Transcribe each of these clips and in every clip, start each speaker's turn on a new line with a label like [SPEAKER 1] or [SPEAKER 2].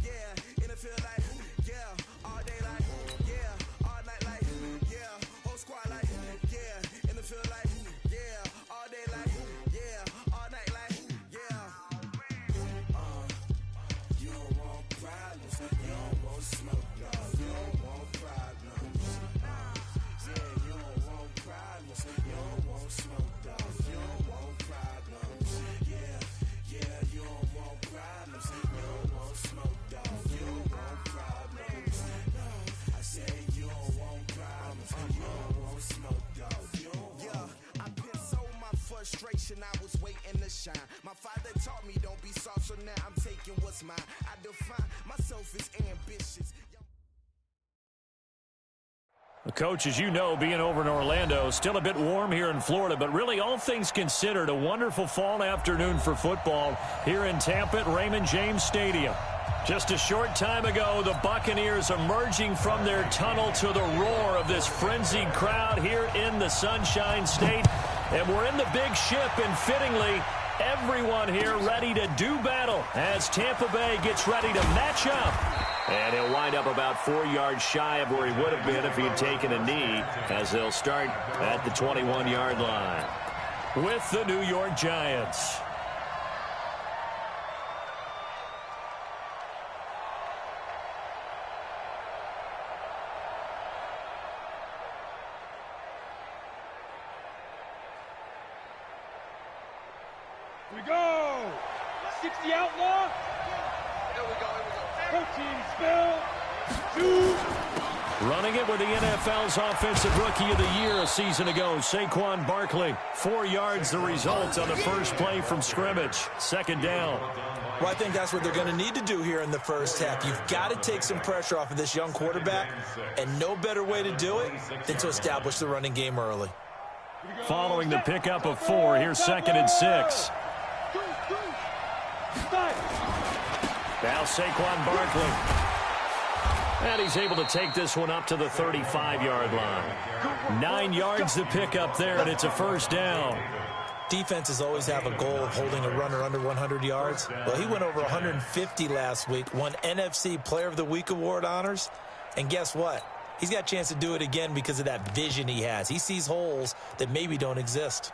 [SPEAKER 1] yeah, in the field like, yeah, all day like, yeah, all night like, yeah, whole squad like, yeah, in the field like, yeah, all day like, yeah, all night like, yeah. You don't want problems, you don't want smoke, no, you don't want problems. Yeah, you don't want problems, you don't want smoke, dog, you don't want problems. Yeah, you don't want problems, you don't want smoke, dog, you don't want problems. No, I said you don't want problems, you don't want smoke, dog, you don't want. Yeah, I been so my frustration, I was waiting to shine. My father taught me don't be soft, so now I'm taking what's mine. I define myself as ambitious.
[SPEAKER 2] Coach, as you know, being over in Orlando, still a bit warm here in Florida, but really all things considered, a wonderful fall afternoon for football here in Tampa at Raymond James Stadium. Just a short time ago, the Buccaneers emerging from their tunnel to the roar of this frenzied crowd here in the Sunshine State. And we're in the big ship, and fittingly, everyone here ready to do battle as Tampa Bay gets ready to match up. And he'll wind up about 4 yards shy of where he would have been if he'd taken a knee, as they'll start at the 21-yard line with the New York Giants.
[SPEAKER 3] Here we go! 60 outlaw. Here we go. 14 spill. 2.
[SPEAKER 2] Running it with the NFL's Offensive Rookie of the Year a season ago, Saquon Barkley. 4 yards the result on the first play from scrimmage. Second down.
[SPEAKER 4] Well, I think that's what they're going to need to do here in the first half. You've got to take some pressure off of this young quarterback, and no better way to do it than to establish the running game early.
[SPEAKER 2] Following the pickup of 4, here's 2nd and 6. Now Saquon Barkley. And he's able to take this one up to the 35-yard line. 9 yards to pick up there, and it's a first down.
[SPEAKER 4] Defenses always have a goal of holding a runner under 100 yards. Well, he went over 150 last week, won NFC Player of the Week award honors. And guess what? He's got a chance to do it again because of that vision he has. He sees holes that maybe don't exist.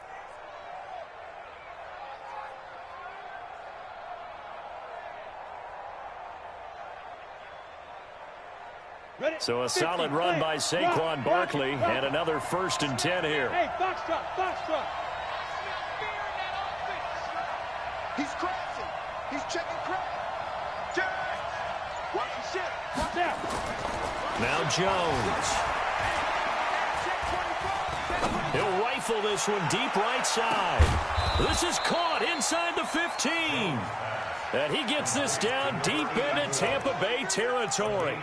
[SPEAKER 2] So a solid run by Saquon Barkley and another 1st and 10 here.
[SPEAKER 3] Hey, foxtrot.
[SPEAKER 1] He's crashing. He's checking crash. Watch the shit.
[SPEAKER 3] Watch out.
[SPEAKER 2] Now Jones. He'll rifle this one deep right side. This is caught inside the 15. And he gets this down deep into Tampa Bay territory.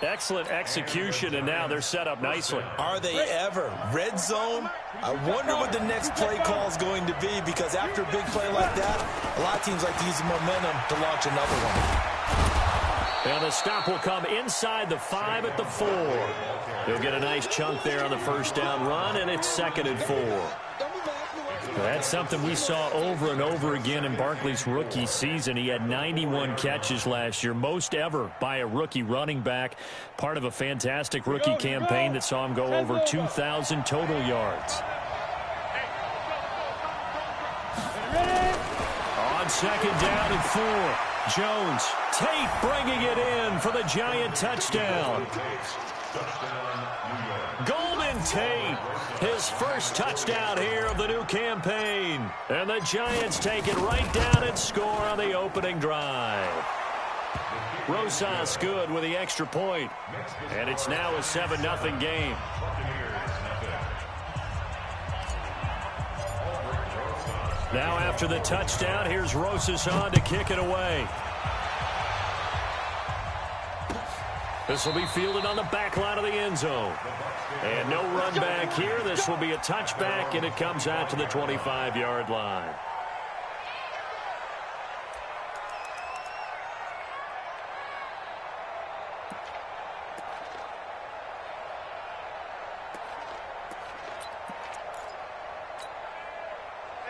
[SPEAKER 2] Excellent execution, and now they're set up nicely.
[SPEAKER 4] Are they ever? Red zone? I wonder what the next play call is going to be, because after a big play like that, a lot of teams like to use the momentum to launch another one.
[SPEAKER 2] And the stop will come inside the 5 at the 4. He'll get a nice chunk there on the first down run, and it's 2nd and 4. That's something we saw over and over again in Barkley's rookie season. He had 91 catches last year, most ever by a rookie running back, part of a fantastic rookie campaign that saw him go over 2,000 total yards. On 2nd down and 4, Jones. Tate bringing it in for the Giant touchdown. Golden Tate, his first touchdown here of the new campaign. And the Giants take it right down and score on the opening drive. Rosas good with the extra point. And it's now a 7-0 game. Now after the touchdown, here's Rosas on to kick it away. This will be fielded on the back line of the end zone. And no run back here. This will be a touchback, and it comes out to the 25-yard line.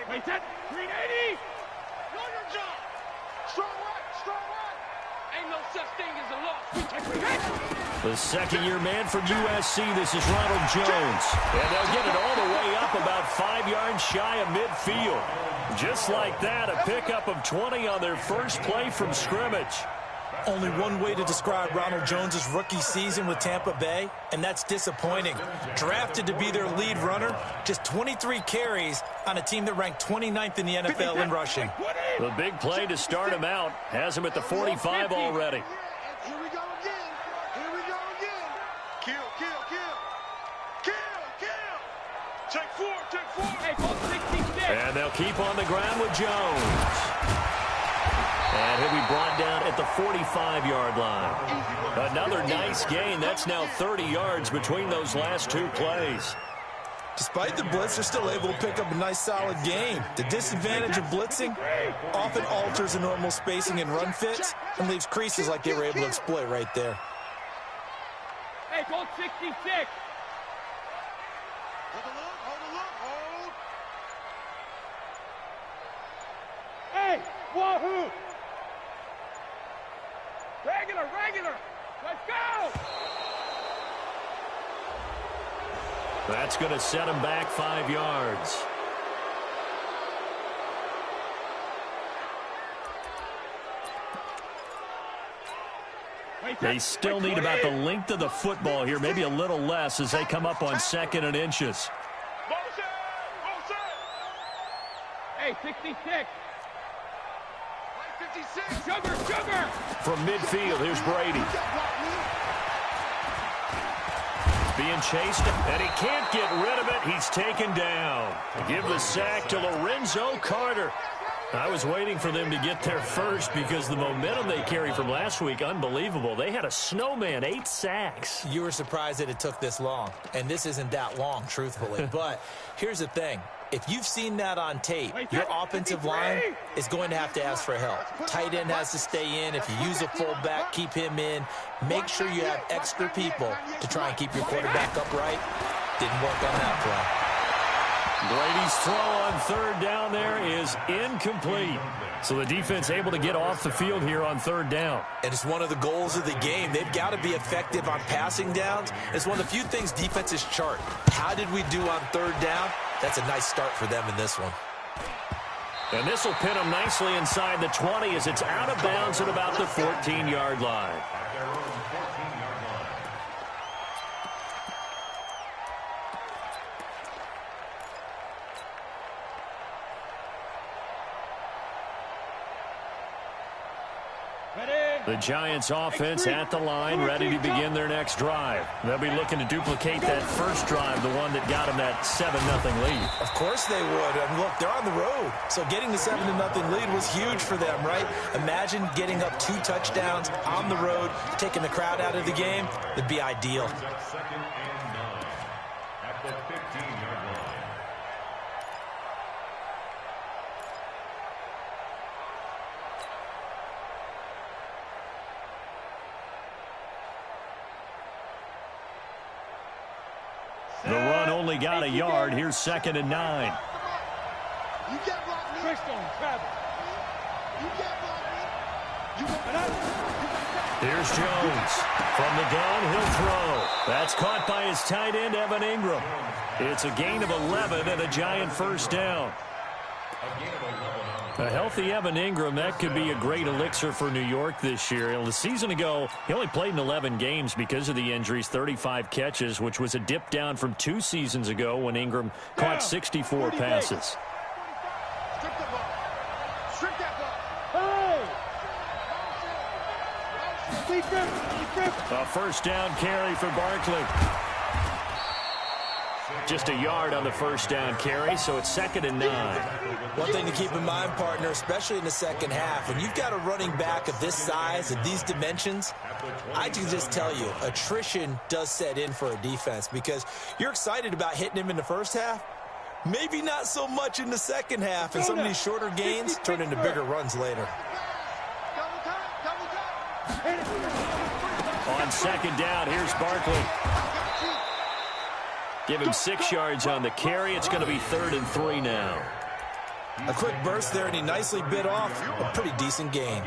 [SPEAKER 3] Hey, 380. Know your job. Strong right, strong Ain't no such thing as a loss.
[SPEAKER 2] The second-year man from USC, this is Ronald Jones. And they'll get it all the way up about 5 yards shy of midfield. Just like that, a pickup of 20 on their first play from scrimmage.
[SPEAKER 4] Only one way to describe Ronald Jones' rookie season with Tampa Bay, and that's disappointing. Drafted to be their lead runner, just 23 carries on a team that ranked 29th in the NFL in rushing.
[SPEAKER 2] The big play to start him out has him at the 45 already.
[SPEAKER 1] Here we go again. Here we go again. Kill. Take four.
[SPEAKER 3] Hey, go 66.
[SPEAKER 2] And they'll keep on the ground with Jones. And he'll be brought down at the 45-yard line. Another nice gain. That's now 30 yards between those last two plays.
[SPEAKER 4] Despite the blitz, they're still able to pick up a nice, solid gain. The disadvantage of blitzing often alters the normal spacing and run fits and leaves creases like they were able to exploit right there.
[SPEAKER 3] Hey, go 66.
[SPEAKER 1] Hold.
[SPEAKER 3] Hey, wahoo! Regular. Let's go!
[SPEAKER 2] That's going to set him back 5 yards. They still need about the length of the football here, maybe a little less as they come up on 2nd and inches.
[SPEAKER 3] Hey, 66. Sugar!
[SPEAKER 2] From midfield, here's Brady. Being chased, and he can't get rid of it. He's taken down. Give the sack to Lorenzo Carter. I was waiting for them to get there first because the momentum they carry from last week, unbelievable. They had a snowman, 8 sacks.
[SPEAKER 4] You were surprised that it took this long, and this isn't that long, truthfully. But here's the thing. If you've seen that on tape, your offensive line is going to have to ask for help. Tight end has to stay in. If you use a fullback, keep him in. Make sure you have extra people to try and keep your quarterback upright. Didn't work on that play.
[SPEAKER 2] Brady's throw on 3rd down there is incomplete. So the defense able to get off the field here on 3rd down.
[SPEAKER 4] And it's one of the goals of the game. They've got to be effective on passing downs. It's one of the few things defenses chart. How did we do on 3rd down? That's a nice start for them in this one.
[SPEAKER 2] And this will pin them nicely inside the 20 as it's out of bounds at about the 14-yard line. The Giants offense at the line, ready to begin their next drive. They'll be looking to duplicate that first drive, the one that got them that 7-0 lead.
[SPEAKER 4] Of course they would. And look, they're on the road. So getting the 7-0 lead was huge for them, right? Imagine getting up 2 touchdowns on the road, taking the crowd out of the game. It'd be ideal.
[SPEAKER 2] The run only got a yard. Here's 2nd and 9. Here's Jones. From the gun, he'll throw. That's caught by his tight end, Evan Ingram. It's a gain of 11 and a Giant first down. A healthy Evan Ingram, that could be a great elixir for New York this year. The season ago, he only played in 11 games because of the injuries, 35 catches, which was a dip down from 2 seasons ago when Ingram caught 64 passes. A first down carry for Barkley. Just a yard on the first down carry, so it's 2nd and 9.
[SPEAKER 4] One thing to keep in mind, partner, especially in the second half, when you've got a running back of this size and these dimensions, I can just tell you, attrition does set in for a defense because you're excited about hitting him in the first half, maybe not so much in the second half, and some of these shorter gains turn into bigger runs later.
[SPEAKER 2] On 2nd down, here's Barkley. Give him 6 yards on the carry. It's going to be 3rd and 3 now.
[SPEAKER 4] A quick burst there, and he nicely bit off a pretty decent gain.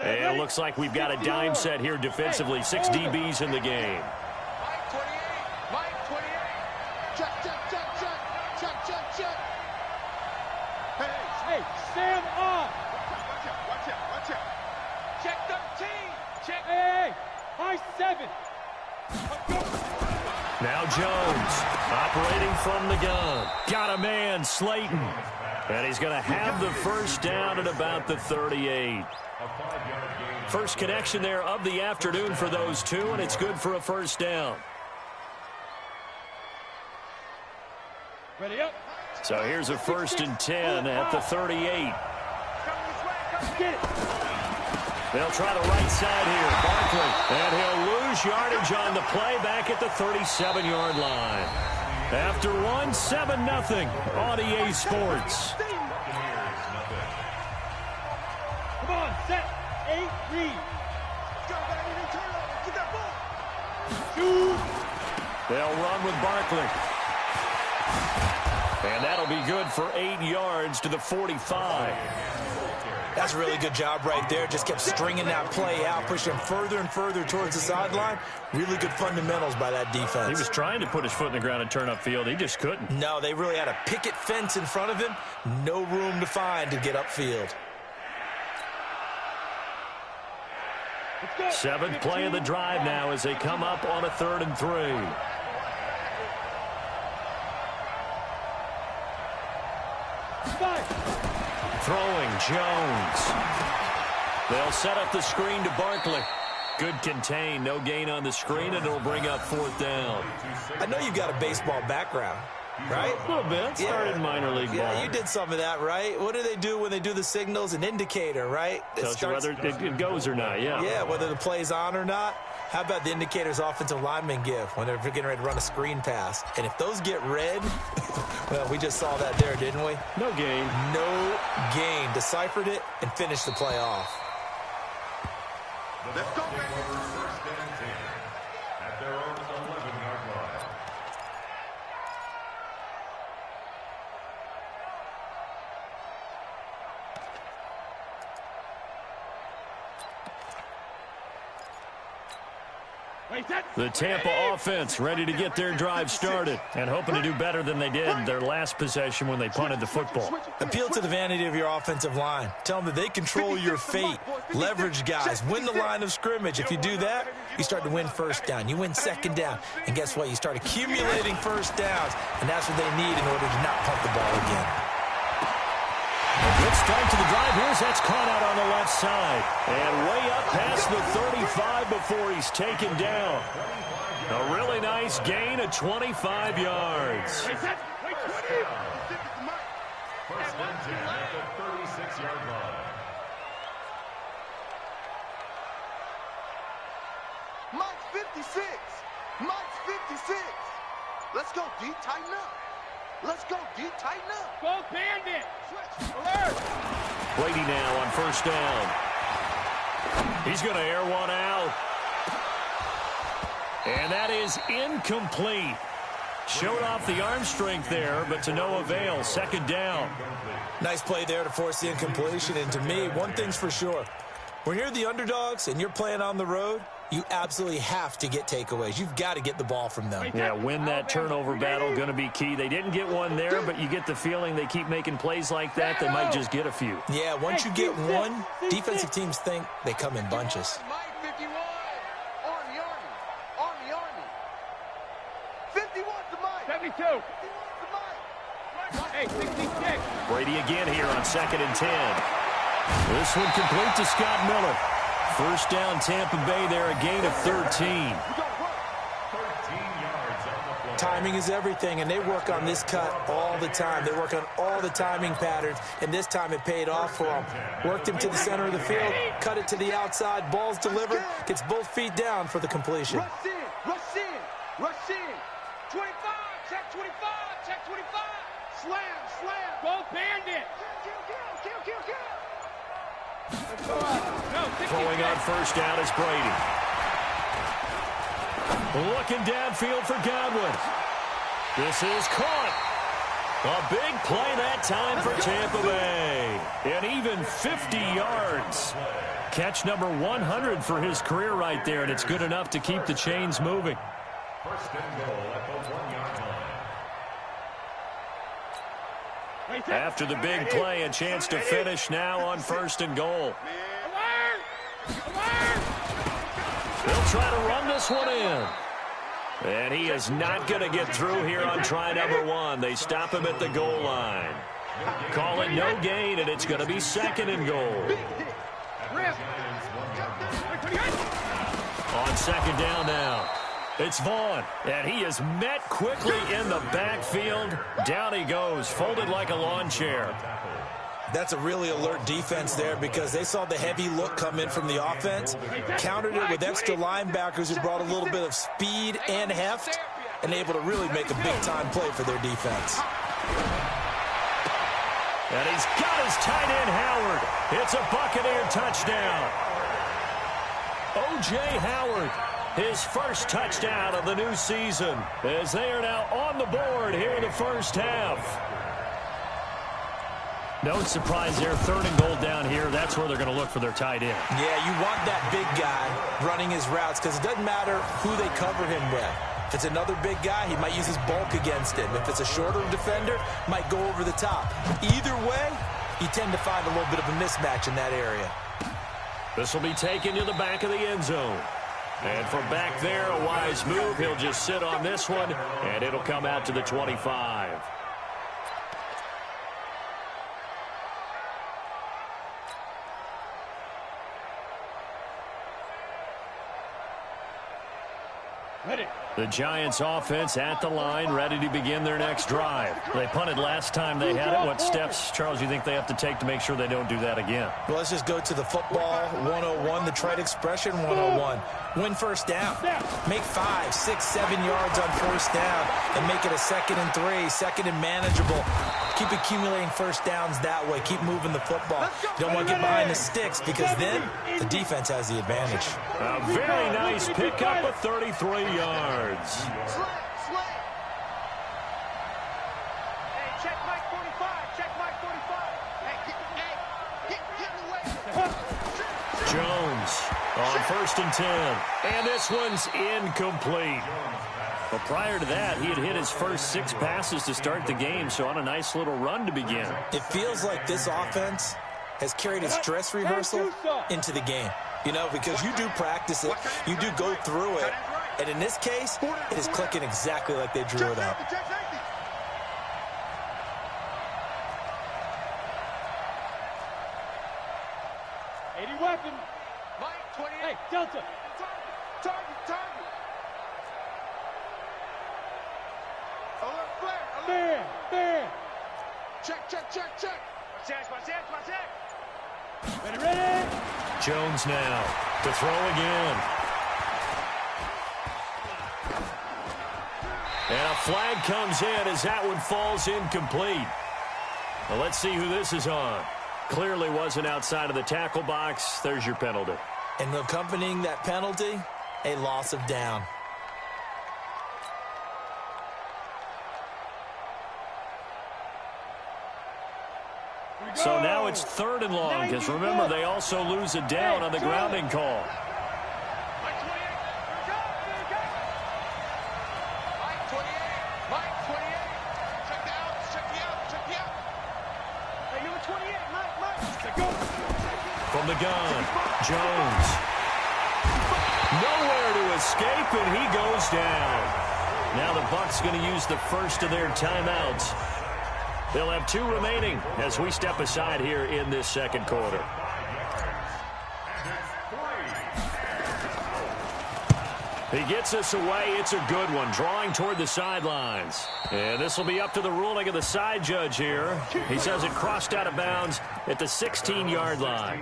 [SPEAKER 2] And it looks like we've got a dime set here defensively. 6 DBs in the game.
[SPEAKER 3] Mike 28. Mike 28. Check, check, check, check. Check, check, check. Hey, stand up. Watch out, watch out, watch out. Check 13. Check. Hey, high 7.
[SPEAKER 2] Now Jones operating from the gun. Got a man, Slayton. And he's going to have the first down at about the 38. First connection there of the afternoon for those two, and it's good for a first down.
[SPEAKER 3] Ready up.
[SPEAKER 2] So here's a 1st and 10 at the 38.
[SPEAKER 3] Get it.
[SPEAKER 2] They'll try the right side here. Barkley. And he'll lose yardage on the play back at the 37-yard line. After one, 7-0 on EA Sports.
[SPEAKER 3] Come on, set. 8, read. Get that ball. Shoot.
[SPEAKER 2] They'll run with Barkley. And that'll be good for 8 yards to the 45.
[SPEAKER 4] That's a really good job right there. Just kept stringing that play out, pushing him further and further towards the sideline. Really good fundamentals by that defense.
[SPEAKER 2] He was trying to put his foot in the ground and turn upfield. He just couldn't.
[SPEAKER 4] No, they really had a picket fence in front of him. No room to find to get upfield.
[SPEAKER 2] 7th play of the drive now as they come up on a 3rd and 3. Throwing, Jones. They'll set up the screen to Barkley. Good contain, no gain on the screen, and it'll bring up 4th down.
[SPEAKER 4] I know you've got a baseball background, right?
[SPEAKER 2] A little bit. Started in minor league ball.
[SPEAKER 4] Yeah, you did some of that, right? What do they do when they do the signals? An indicator, right?
[SPEAKER 2] Tells you whether it goes or not, yeah.
[SPEAKER 4] Yeah, whether the play's on or not. How about the indicators offensive linemen give when they're getting ready to run a screen pass? And if those get red, well, we just saw that there, didn't we?
[SPEAKER 2] No gain.
[SPEAKER 4] No gain. Deciphered it and finished the play off.
[SPEAKER 3] Let's go, baby.
[SPEAKER 5] At their own 11-yard line.
[SPEAKER 2] The Tampa offense ready to get their drive started and hoping to do better than they did their last possession when they punted the football.
[SPEAKER 4] Appeal to the vanity of your offensive line. Tell them that they control your fate. Leverage guys. Win the line of scrimmage. If you do that, you start to win first down. You win second down. And guess what? You start accumulating first downs. And that's what they need in order to not punt the ball again.
[SPEAKER 2] A good start to the drive. Here's that's caught out on the left side. And way up past the 35 before he's taken down. A really nice gain of 25 yards.
[SPEAKER 5] First and 10 at the 36-yard line.
[SPEAKER 6] Mike's 56. Mike's 56. Let's go, D. Tighten up. Let's go, D. Tighten up.
[SPEAKER 3] Go, Bandit. Switch. Alert.
[SPEAKER 2] Brady now on 1st down. He's going to air one out. And that is incomplete. Showed off the arm strength there, but to no avail. 2nd down.
[SPEAKER 4] Nice play there to force the incompletion. And to me, one thing's for sure. When you're the underdogs and you're playing on the road, you absolutely have to get takeaways. You've got to get the ball from them.
[SPEAKER 2] Yeah, win that turnover battle, going to be key. They didn't get one there, but you get the feeling they keep making plays like that, they might just get a few.
[SPEAKER 4] Yeah, once you get one, defensive teams think they come in bunches.
[SPEAKER 6] Mike 51. Army, Army. Army, Army. 51 to Mike.
[SPEAKER 3] 72.
[SPEAKER 6] 51 to Mike.
[SPEAKER 3] Hey, 66.
[SPEAKER 2] Brady again here on 2nd and 10. This one complete to Scott Miller. First down, Tampa Bay there, a gain of 13.
[SPEAKER 5] 13 yards on the play.
[SPEAKER 4] Timing is everything, and they work on this cut all the time. They work on all the timing patterns, and this time it paid off for them. Worked him to the center of the field, cut it to the outside, ball's delivered, gets both feet down for the completion.
[SPEAKER 6] Rush in. Rush in. Rush in. 25. Check 25. Check 25. Slam. Slam.
[SPEAKER 3] Go, Bandit.
[SPEAKER 6] Kill.
[SPEAKER 3] No, 66.
[SPEAKER 2] Throwing on 1st down is Brady. Looking downfield for Godwin. This is caught. A big play that time for Tampa Bay. And even 50 yards. catch number 100 for his career right there, and it's good enough to keep the chains moving.
[SPEAKER 5] First and goal at the 1-yard line.
[SPEAKER 2] After the big play, a chance to finish now on first and goal. They'll try to run this one in. And he is not going to get through here on try number 1. They stop him at the goal line. Call it no gain, and it's going to be second and goal. On second down now, it's Vaughn, and he is met quickly in the backfield. Down he goes, folded like a lawn chair.
[SPEAKER 4] That's a really alert defense there because they saw the heavy look come in from the offense, countered it with extra linebackers who brought a little bit of speed and heft, and able to really make a big-time play for their defense.
[SPEAKER 2] And he's got his tight end, Howard. It's a Buccaneer touchdown. O.J. Howard, his first touchdown of the new season, as they are now on the board here in the first half. No surprise there, third and goal down here. That's where they're going to look for their tight end.
[SPEAKER 4] Yeah, you want that big guy running his routes because it doesn't matter who they cover him with. If it's another big guy, he might use his bulk against him. If it's a shorter defender, might go over the top. Either way, you tend to find a little bit of a mismatch in that area.
[SPEAKER 2] This will be taken to the back of the end zone. And from back there, a wise move. He'll just sit on this one, and it'll come out to the 25. The Giants offense at the line, ready to begin their next drive. They punted last time they had it. What steps, Charles, you think they have to take to make sure they don't do that again?
[SPEAKER 4] Well, let's just go to the football 101, the trite expression 101. Win first down. Make 5, 6, 7 yards on first down and make it a 2nd and 3, second and manageable. Keep accumulating first downs that way. Keep moving the football. You don't want to get behind the sticks because then the defense has the advantage.
[SPEAKER 2] A very nice pickup of 33 yards.
[SPEAKER 3] Hey, check Mike 45. Check Mike 45. Hey, get away.
[SPEAKER 2] Jones on first and 10. And this one's incomplete. Well, prior to that, he had hit his first 6 passes to start the game, so on a nice little run to begin.
[SPEAKER 4] It feels like this offense has carried its dress rehearsal into the game. You know, because you do practice it, you do go through it, and in this case, it is clicking exactly like they drew it up.
[SPEAKER 3] 80 weapon. Mike 28. Hey, Delta. Target. Alert flare. Fair. Check. Watch it. Ready.
[SPEAKER 2] Jones now to throw again. And a flag comes in as that one falls incomplete. Well, let's see who this is on. Clearly wasn't outside of the tackle box. There's your penalty.
[SPEAKER 4] And accompanying that penalty, a loss of down.
[SPEAKER 2] So now it's 3rd and long, because remember, they also lose a down on the grounding call.
[SPEAKER 3] Mike 28. Mike 28. Check the out. Hey, you're 28. Mike. Go.
[SPEAKER 2] From the gun, Jones. Nowhere to escape, and he goes down. Now the Bucs going to use the first of their timeouts. They'll have 2 remaining as we step aside here in this second quarter. He gets us away. It's a good one, drawing toward the sidelines. And this will be up to the ruling of the side judge here. He says it crossed out of bounds at the 16-yard line.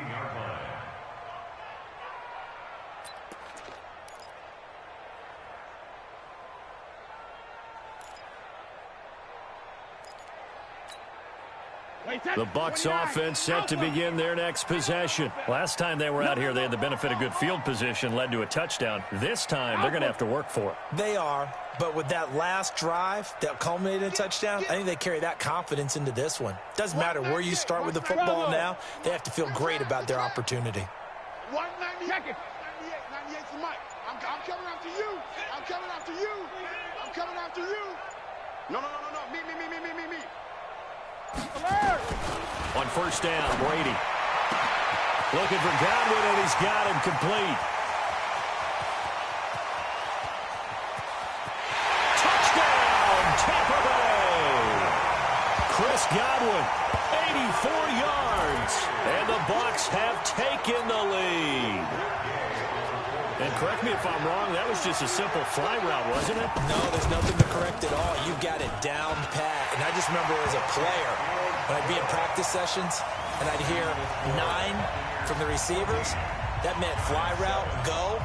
[SPEAKER 2] The Bucs offense set to begin their next possession. Last time they were out here, they had the benefit of good field position, led to a touchdown. This time, they're going to have to work for it.
[SPEAKER 4] They are, but with that last drive that culminated in a touchdown, I think they carry that confidence into this one. Doesn't matter where you start with the football now, they have to feel great about their opportunity.
[SPEAKER 3] 198. Check it.
[SPEAKER 7] 98's the mic. I'm coming after you. I'm coming after you. I'm coming after you. No. Me.
[SPEAKER 3] Alert.
[SPEAKER 2] On first down, Brady. Looking for Godwin, and he's got him complete. Touchdown, Tampa Bay. Chris Godwin, 84 yards. And the Bucs have taken the lead. And correct me if I'm wrong, that was just a simple fly route, wasn't it?
[SPEAKER 4] No, there's nothing to correct at all. You got it down pat. And I just remember as a player, when I'd be in practice sessions, and I'd hear 9 from the receivers, that meant fly route, go,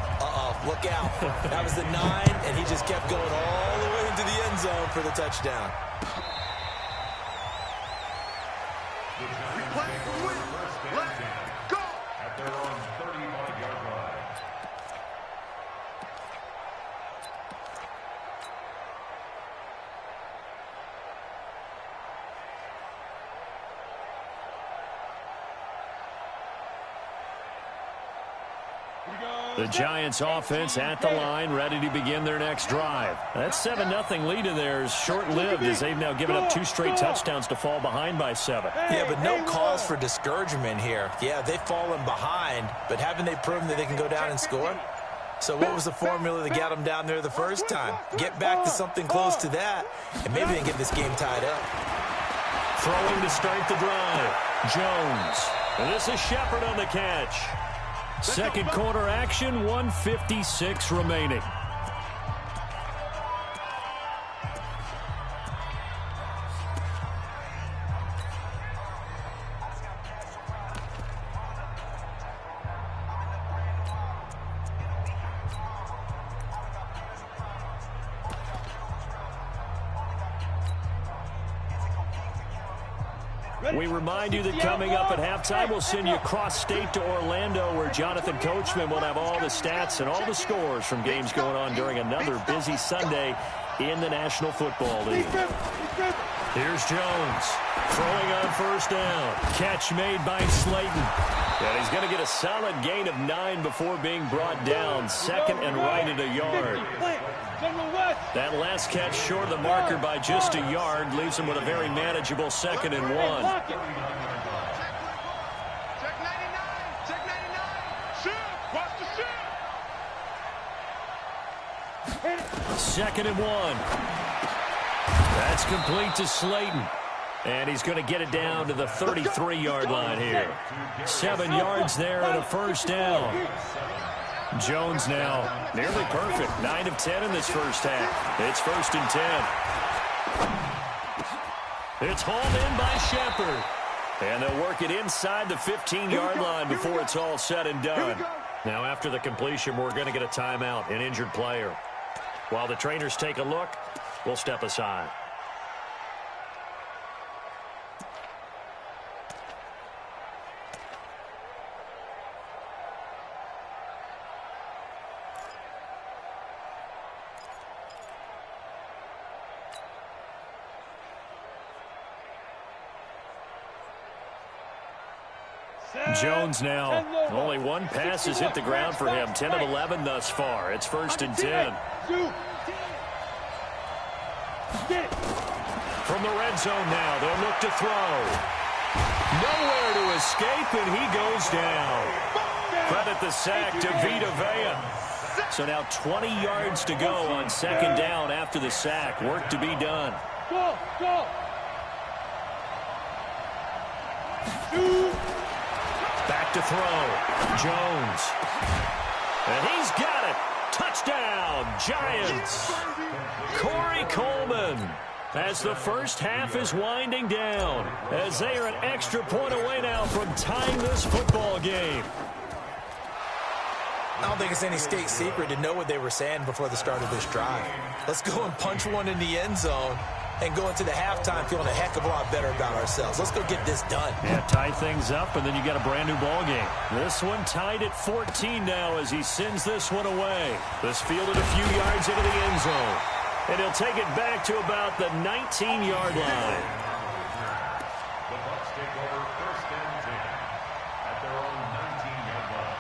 [SPEAKER 4] look out. That was the 9, and he just kept going all the way into the end zone for the touchdown.
[SPEAKER 7] We play to win. Let's go.
[SPEAKER 5] At their own 35-yard line.
[SPEAKER 2] The Giants offense at the line, ready to begin their next drive. That 7-0 lead of theirs short-lived as they've now given up 2 straight touchdowns to fall behind by 7.
[SPEAKER 4] Yeah, but no cause for discouragement here. Yeah, they've fallen behind, but haven't they proven that they can go down and score? So what was the formula that got them down there the first time? Get back to something close to that, and maybe they can get this game tied up.
[SPEAKER 2] Throwing to start the drive, Jones. And this is Shepard on the catch. Second quarter action, 1:56 remaining. We remind you that coming up at halftime, we'll send you cross-state to Orlando, where Jonathan Coachman will have all the stats and all the scores from games going on during another busy Sunday in the National Football League. Here's Jones, throwing on first down. Catch made by Slayton. And he's going to get a solid gain of 9 before being brought down. Second and right at a yard. That last catch short of the marker by just a yard leaves him with a very manageable 2nd and 1.
[SPEAKER 7] Check 99. Check 99. Shoot. Watch the shoot.
[SPEAKER 2] 2nd and 1. That's complete to Slayton. And he's going to get it down to the 33-yard line here. 7 yards there and a first down. Jones now nearly perfect. 9 of 10 in this first half. It's 1st and 10. It's hauled in by Shepard. And they'll work it inside the 15-yard line before it's all said and done. Now after the completion, we're going to get a timeout, an injured player. While the trainers take a look, we'll step aside. Jones now. Only 1 pass has hit the ground for him. 10 of 11 thus far. It's 1st and 10. From the red zone now, they'll look to throw. Nowhere to escape, and he goes down. Credit the sack to Vita Vea. So now 20 yards to go on 2nd down after the sack. Work to be done.
[SPEAKER 3] Go.
[SPEAKER 2] Back to throw. Jones. And he's got it. Touchdown, Giants. Corey Coleman. As the first half is winding down, as they are an extra point away now from tying this football game.
[SPEAKER 4] I don't think it's any state secret to know what they were saying before the start of this drive. Let's go and punch one in the end zone and go into the halftime feeling a heck of a lot better about ourselves. Let's go get this done.
[SPEAKER 2] Yeah, tie things up, and then you got a brand new ball game. This one tied at 14 now as he sends this one away. This fielded a few yards into the end zone. And he'll take it back to about the 19-yard line.
[SPEAKER 5] The Bucs take over 1st and 10 at their own 19-yard line.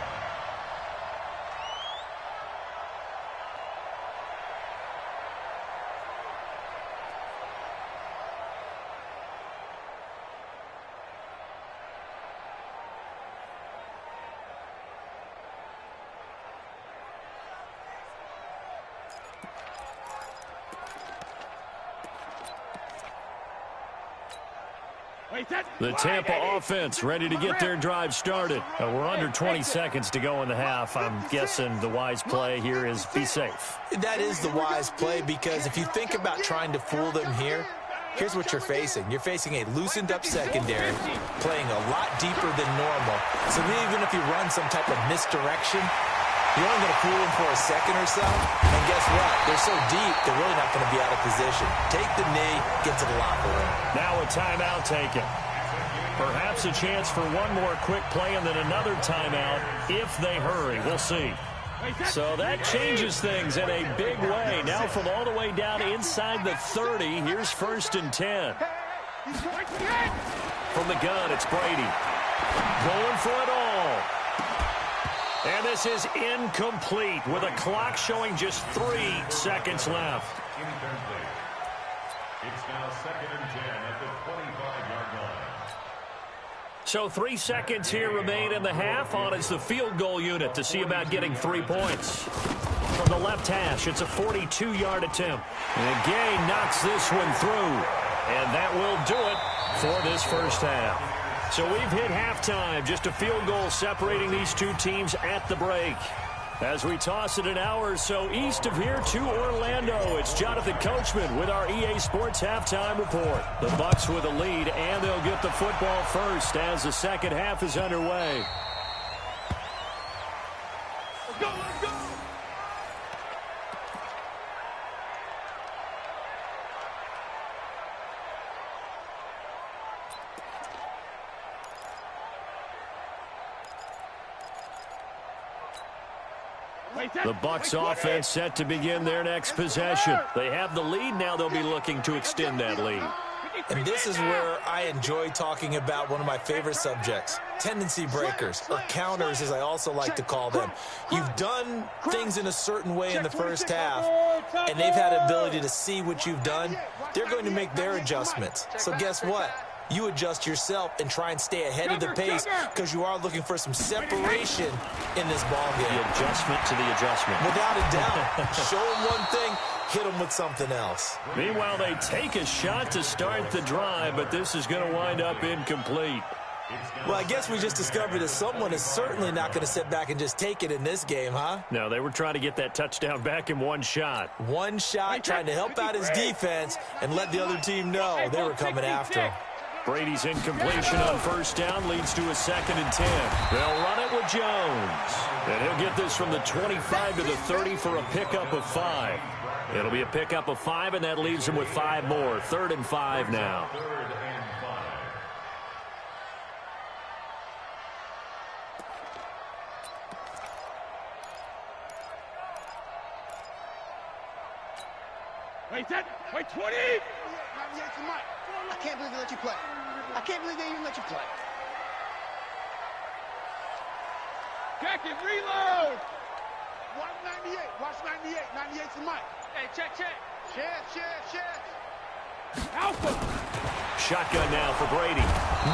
[SPEAKER 2] The Tampa offense ready to get their drive started. We're under 20 seconds to go in the half. I'm guessing the wise play here is be safe.
[SPEAKER 4] That is the wise play, because if you think about trying to fool them here, here's what you're facing. You're facing a loosened up secondary, playing a lot deeper than normal. So even if you run some type of misdirection, you're only going to fool them for a second or so. And guess what? They're so deep, they're really not going to be out of position. Take the knee, get to the locker room.
[SPEAKER 2] Now a timeout taken. Perhaps a chance for one more quick play and then another timeout if they hurry. We'll see. So that changes things in a big way. Now from all the way down inside the 30, here's 1st and 10. From the gun, it's Brady. Going for it all. And this is incomplete with a clock showing just 3 seconds left.
[SPEAKER 5] It's now 2nd and 10 at the 25-yard line.
[SPEAKER 2] So 3 seconds here remain in the half. On is the field goal unit to see about getting 3 points. From the left hash, it's a 42-yard attempt. And Gay knocks this one through. And that will do it for this first half. So we've hit halftime. Just a field goal separating these two teams at the break. As we toss it an hour or so east of here to Orlando, it's Jonathan Coachman with our EA Sports Halftime Report. The Bucs with a lead, and they'll get the football first as the second half is underway.
[SPEAKER 3] Let's go, let's go!
[SPEAKER 2] The Bucs offense set to begin their next possession. They have the lead now. They'll be looking to extend that lead.
[SPEAKER 4] And this is where I enjoy talking about one of my favorite subjects, tendency breakers, or counters as I also like to call them. You've done things in a certain way in the first half, and they've had the ability to see what you've done. They're going to make their adjustments. So guess what? You adjust yourself and try and stay ahead of the pace because you are looking for some separation in this ball game.
[SPEAKER 2] The adjustment to the adjustment.
[SPEAKER 4] Without a doubt. Show them one thing, hit them with something else.
[SPEAKER 2] Meanwhile, they take a shot to start the drive, but this is going to wind up incomplete.
[SPEAKER 4] Well, I guess we just discovered that someone is certainly not going to sit back and just take it in this game, huh?
[SPEAKER 2] No, they were trying to get that touchdown back in one shot.
[SPEAKER 4] One shot, trying to help out his defense and let the other team know they were coming after him.
[SPEAKER 2] Brady's incompletion on first down leads to a 2nd and 10. They'll run it with Jones. And he'll get this from the 25 to the 30 for a pickup of 5. It'll be a pickup of 5, and that leaves him with 5 more. 3rd and 5 now.
[SPEAKER 3] Wait, 20!
[SPEAKER 6] I can't believe they let you play. I can't believe they even let you play.
[SPEAKER 3] Check it, reload!
[SPEAKER 7] Watch 98. Watch 98. 98's the mic.
[SPEAKER 3] Hey, check.
[SPEAKER 6] Check.
[SPEAKER 3] Alpha!
[SPEAKER 2] Shotgun now for Brady.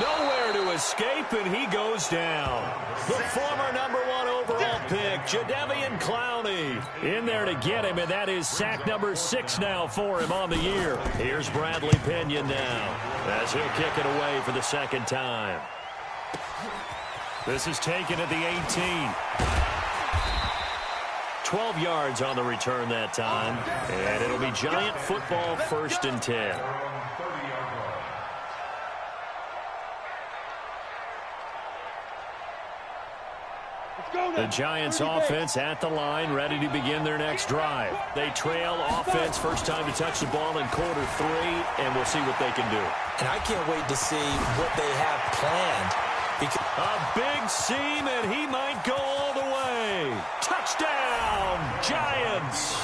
[SPEAKER 2] Nowhere to escape, and he goes down. The former #1 overall pick, Jadeveon Clowney, in there to get him, and that is sack number 6 now for him on the year. Here's Bradley Pinion now, as he'll kick it away for the second time. This is taken at the 18. 12 yards on the return that time, and it'll be Giant football 1st and 10. The Giants offense at the line, ready to begin their next drive. They trail offense, first time to touch the ball in quarter 3, and we'll see what they can do.
[SPEAKER 4] And I can't wait to see what they have planned.
[SPEAKER 2] A big seam, and he might go all the way. Touchdown, Giants.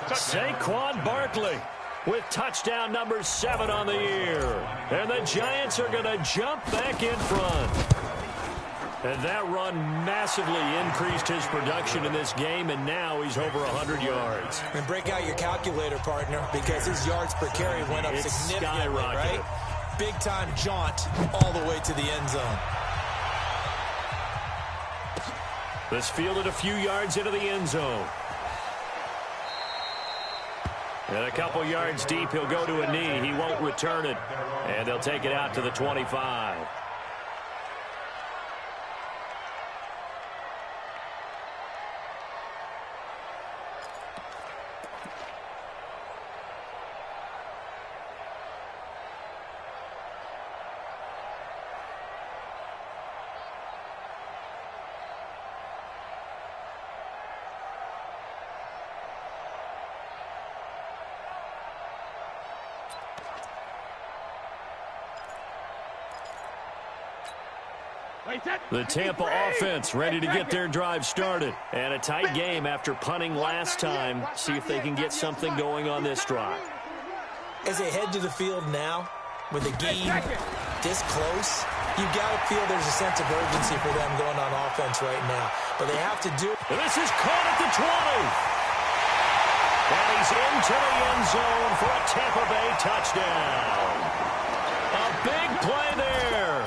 [SPEAKER 2] Saquon Barkley with touchdown number 7 on the year. And the Giants are going to jump back in front. And that run massively increased his production in this game, and now he's over 100 yards.
[SPEAKER 4] And break out your calculator, partner, because his yards per carry went up significantly, right? Big-time jaunt all the way to the end zone.
[SPEAKER 2] This fielded a few yards into the end zone. And a couple yards deep, he'll go to a knee. He won't return it. And they'll take it out to the 25. The Tampa offense ready to get their drive started. And a tight game after punting last time. See if they can get something going on this drive.
[SPEAKER 4] As they head to the field now, with the game this close, you've got to feel there's a sense of urgency for them going on offense right now. But they have to do it.
[SPEAKER 2] This is caught at the 20. And he's into the end zone for a Tampa Bay touchdown. A big play there.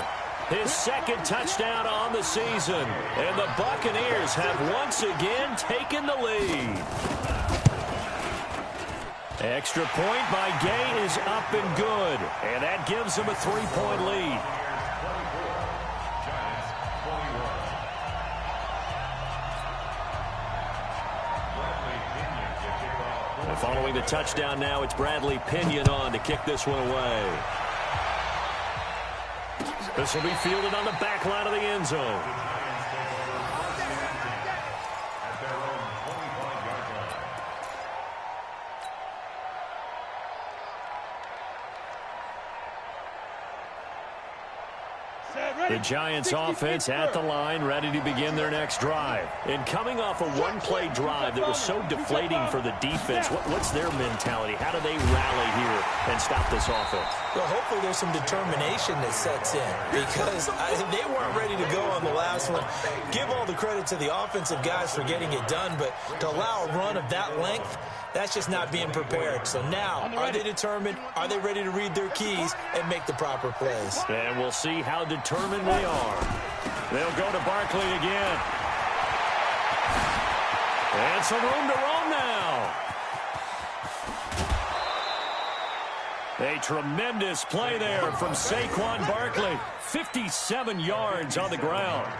[SPEAKER 2] His second touchdown on the season. And the Buccaneers have once again taken the lead. Extra point by Gay is up and good. And that gives them a 3-point lead. And following the touchdown now, it's Bradley Pinion on to kick this one away. This will be fielded on the back line of the end zone. The Giants offense at the line, ready to begin their next drive. And coming off a one-play drive that was so deflating for the defense, what's their mentality? How do they rally here and stop this offense?
[SPEAKER 4] Well, hopefully there's some determination that sets in, because they weren't ready to go on the last one. Give all the credit to the offensive guys for getting it done, but to allow a run of that length, that's just not being prepared. So now, are they determined? Are they ready to read their keys and make the proper plays?
[SPEAKER 2] And we'll see how determined they are. They'll go to Barkley again. And some room to roam now. A tremendous play there from Saquon Barkley. 57 yards on the ground.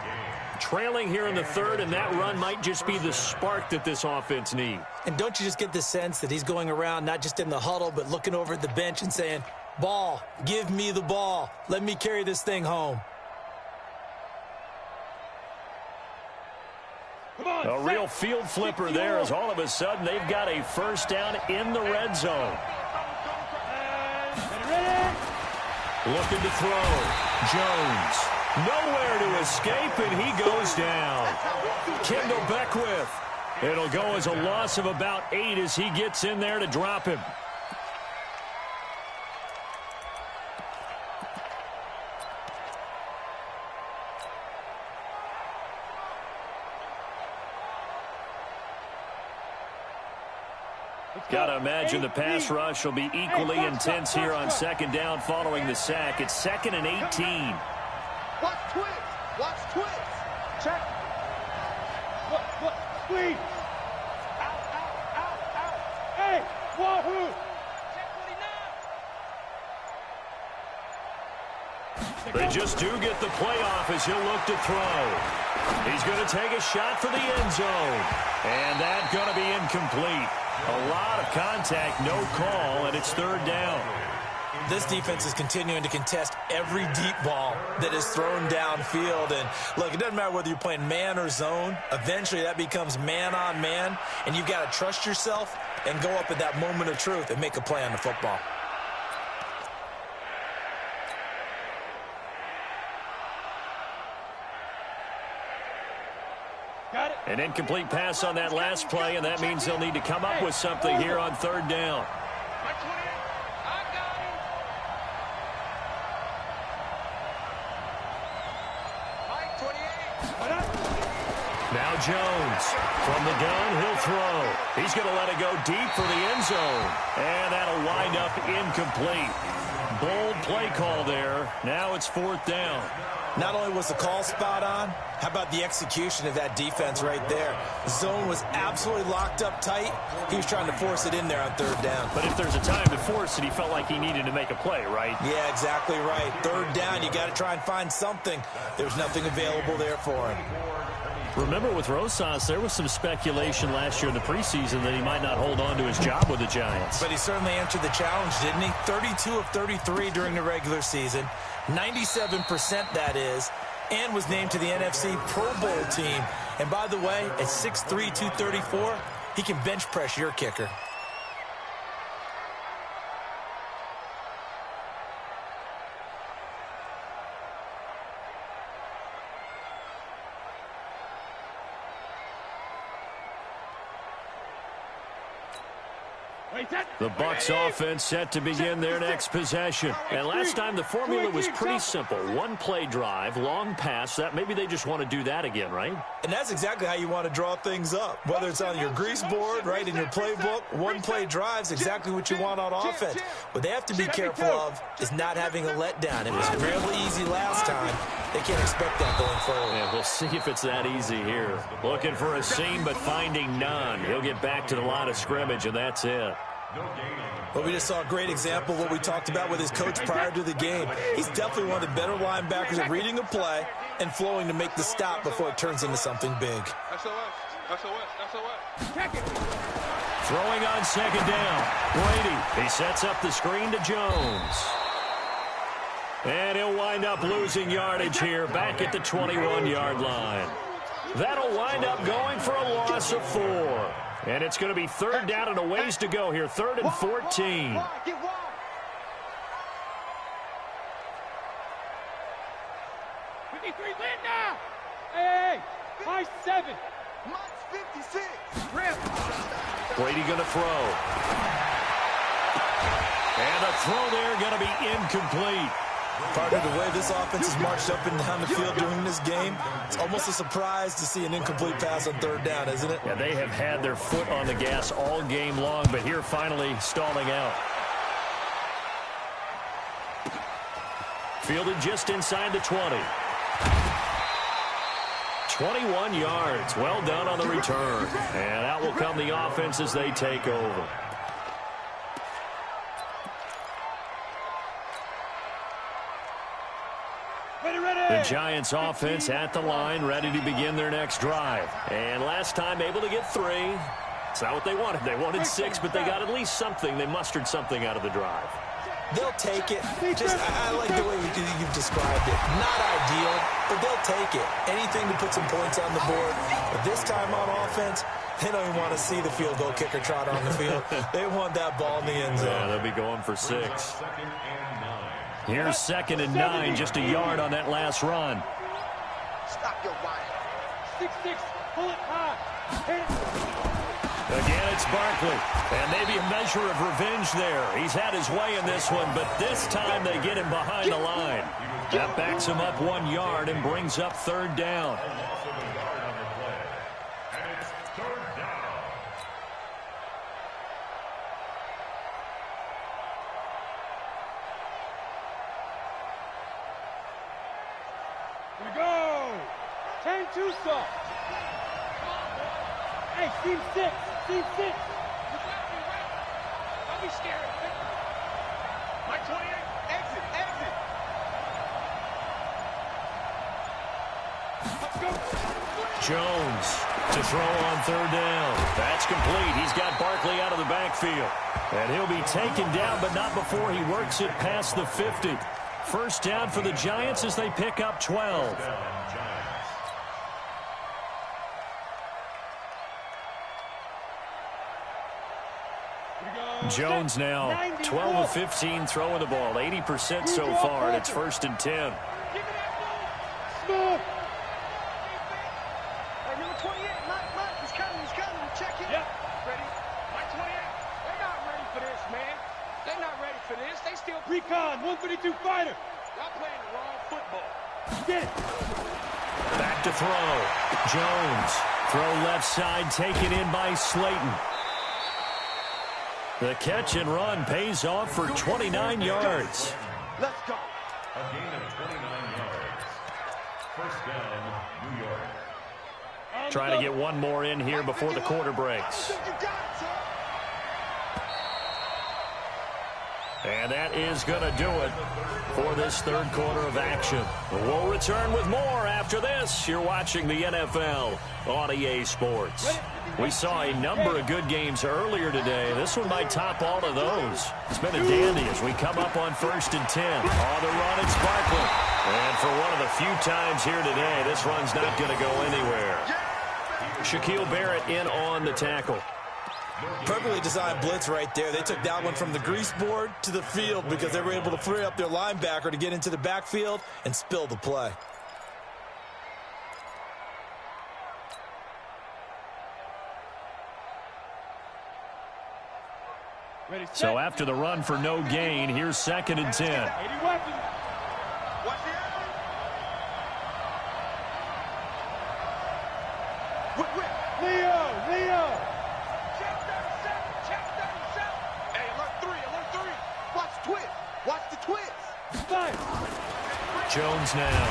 [SPEAKER 2] Trailing here in the third, and that run might just be the spark that this offense needs.
[SPEAKER 4] And don't you just get the sense that he's going around not just in the huddle, but looking over at the bench and saying, ball, give me the ball. Let me carry this thing home.
[SPEAKER 2] A real field flipper there, as all of a sudden they've got a first down in the red zone. Looking to throw. Jones. Nowhere to escape, and he goes down. Kendall Beckwith. It'll go as a loss of about 8 as he gets in there to drop him. Got to imagine the pass rush will be equally intense here on second down following the sack. It's 2nd and 18.
[SPEAKER 6] Watch twist. Watch twist.
[SPEAKER 3] Check. What? Squeeze. Out. Hey, wahoo. Check 49.
[SPEAKER 2] They just do get the playoff as he'll look to throw. He's going to take a shot for the end zone. And that's going to be incomplete. A lot of contact, no call, and it's third down.
[SPEAKER 4] This defense is continuing to contest every deep ball that is thrown downfield. And, look, it doesn't matter whether you're playing man or zone. Eventually that becomes man on man, and you've got to trust yourself and go up at that moment of truth and make a play on the football.
[SPEAKER 2] An incomplete pass on that last play, and that means they'll need to come up with something here on third down. Now Jones from the gun, he'll throw. He's going to let it go deep for the end zone, and that'll wind up incomplete. bold play call there. Now it's 4th down.
[SPEAKER 4] Not only was the call spot on, how about the execution of that defense right there? The zone was absolutely locked up tight. He was trying to force it in there on 3rd down.
[SPEAKER 2] But if there's a time to force it, he felt like he needed to make a play, right?
[SPEAKER 4] Yeah, exactly right. 3rd down, you got to try and find something. There's nothing available there for him.
[SPEAKER 2] Remember, with Rosas, there was some speculation last year in the preseason that he might not hold on to his job with the Giants.
[SPEAKER 4] But he certainly answered the challenge, didn't he? 32 of 33 during the regular season, 97% that is, and was named to the NFC Pro Bowl team. And by the way, at 6'3", 234, he can bench press your kicker.
[SPEAKER 2] The Bucs offense set to begin their next possession. And last time the formula was pretty simple. One play drive, long pass. That maybe they just want to do that again, right?
[SPEAKER 4] And that's exactly how you want to draw things up. Whether it's on your grease board, right, in your playbook, one play drive is exactly what you want on offense. What they have to be careful of is not having a letdown. It was really easy last time. They can't expect that going forward.
[SPEAKER 2] Yeah, we'll see if it's that easy here. Looking for a seam, but finding none. He'll get back to the line of scrimmage, and that's it.
[SPEAKER 4] Well, we just saw a great example of what we talked about with his coach prior to the game. He's definitely one of the better linebackers at reading a play and flowing to make the stop before it turns into something big.
[SPEAKER 2] Throwing on 2nd down. Brady, he sets up the screen to Jones. And he'll wind up losing yardage here back at the 21-yard line. That'll wind up going for a loss of 4. And it's going to be 3rd down and a ways to go here. 3rd and 14.
[SPEAKER 3] 53 Linda! Hey, my 7.
[SPEAKER 6] Mine's 56.
[SPEAKER 3] Rip.
[SPEAKER 2] Brady going to throw. And a throw there going to be incomplete.
[SPEAKER 4] Partner, the way this offense has marched up and down the field during this game, it's almost a surprise to see an incomplete pass on 3rd down, isn't it?
[SPEAKER 2] Yeah, they have had their foot on the gas all game long, but here finally stalling out. Fielded just inside the 20. 21 yards. Well done on the return. And out will come the offense as they take over. The Giants offense at the line, ready to begin their next drive. And last time able to get 3. It's not what they wanted. They wanted 6, but they got at least something. They mustered something out of the drive.
[SPEAKER 4] They'll take it. I like the way you've described it. Not ideal, but they'll take it. Anything to put some points on the board. But this time on offense, they don't even want to see the field goal kicker trot on the field. They want that ball in the end zone.
[SPEAKER 2] Yeah, they'll be going for 6. Here's 2nd and 9, just a yard on that last run.
[SPEAKER 6] Stop your whining.
[SPEAKER 3] 6-6, pull it high.
[SPEAKER 2] Again, it's Barkley. And maybe a measure of revenge there. He's had his way in this one, but this time they get him behind the line. That backs him up 1 yard and brings up 3rd down.
[SPEAKER 3] Tyme2shine12's. Hey, team 6. Team 6. Don't be scared. Mike 28. Exit. Let's go.
[SPEAKER 2] Jones to throw on 3rd down. That's complete. He's got Barkley out of the backfield. And he'll be taken down, but not before he works it past the 50. 1st down for the Giants as they pick up 12. Jones now 12 of 15 throwing the ball, 80% so far, and it's 1st and 10.
[SPEAKER 3] Smooth.
[SPEAKER 6] Hey, number 28, Mike, he's coming. Check it.
[SPEAKER 3] Yep.
[SPEAKER 6] Ready? Mike 28. They're not ready for this, man. They're not ready for this. They still
[SPEAKER 3] Recon, 152 fighter.
[SPEAKER 6] y'all playing the wrong football.
[SPEAKER 3] Get it.
[SPEAKER 2] Back to throw. Jones. Throw left side, taken in by Slayton. The catch and run pays off for 29 yards.
[SPEAKER 6] Let's go.
[SPEAKER 5] A gain of 29 yards. First down, New York.
[SPEAKER 2] Trying to get one more in here before the quarter breaks. And that is going to do it for this third quarter of action. We'll return with more after this. You're watching the NFL on EA Sports. We saw a number of good games earlier today. This one might top all of those. It's been a dandy as we come up on 1st and 10. On the run, it's Barkley. And for one of the few times here today, this run's not going to go anywhere. Shaquille Barrett in on the tackle.
[SPEAKER 4] Perfectly designed blitz right there. They took that one from the grease board to the field because they were able to free up their linebacker to get into the backfield and spill the play.
[SPEAKER 2] So after the run for no gain, here's 2nd and 10.
[SPEAKER 3] Leo!
[SPEAKER 6] Hey, alert 3. Watch the twist.
[SPEAKER 2] Jones now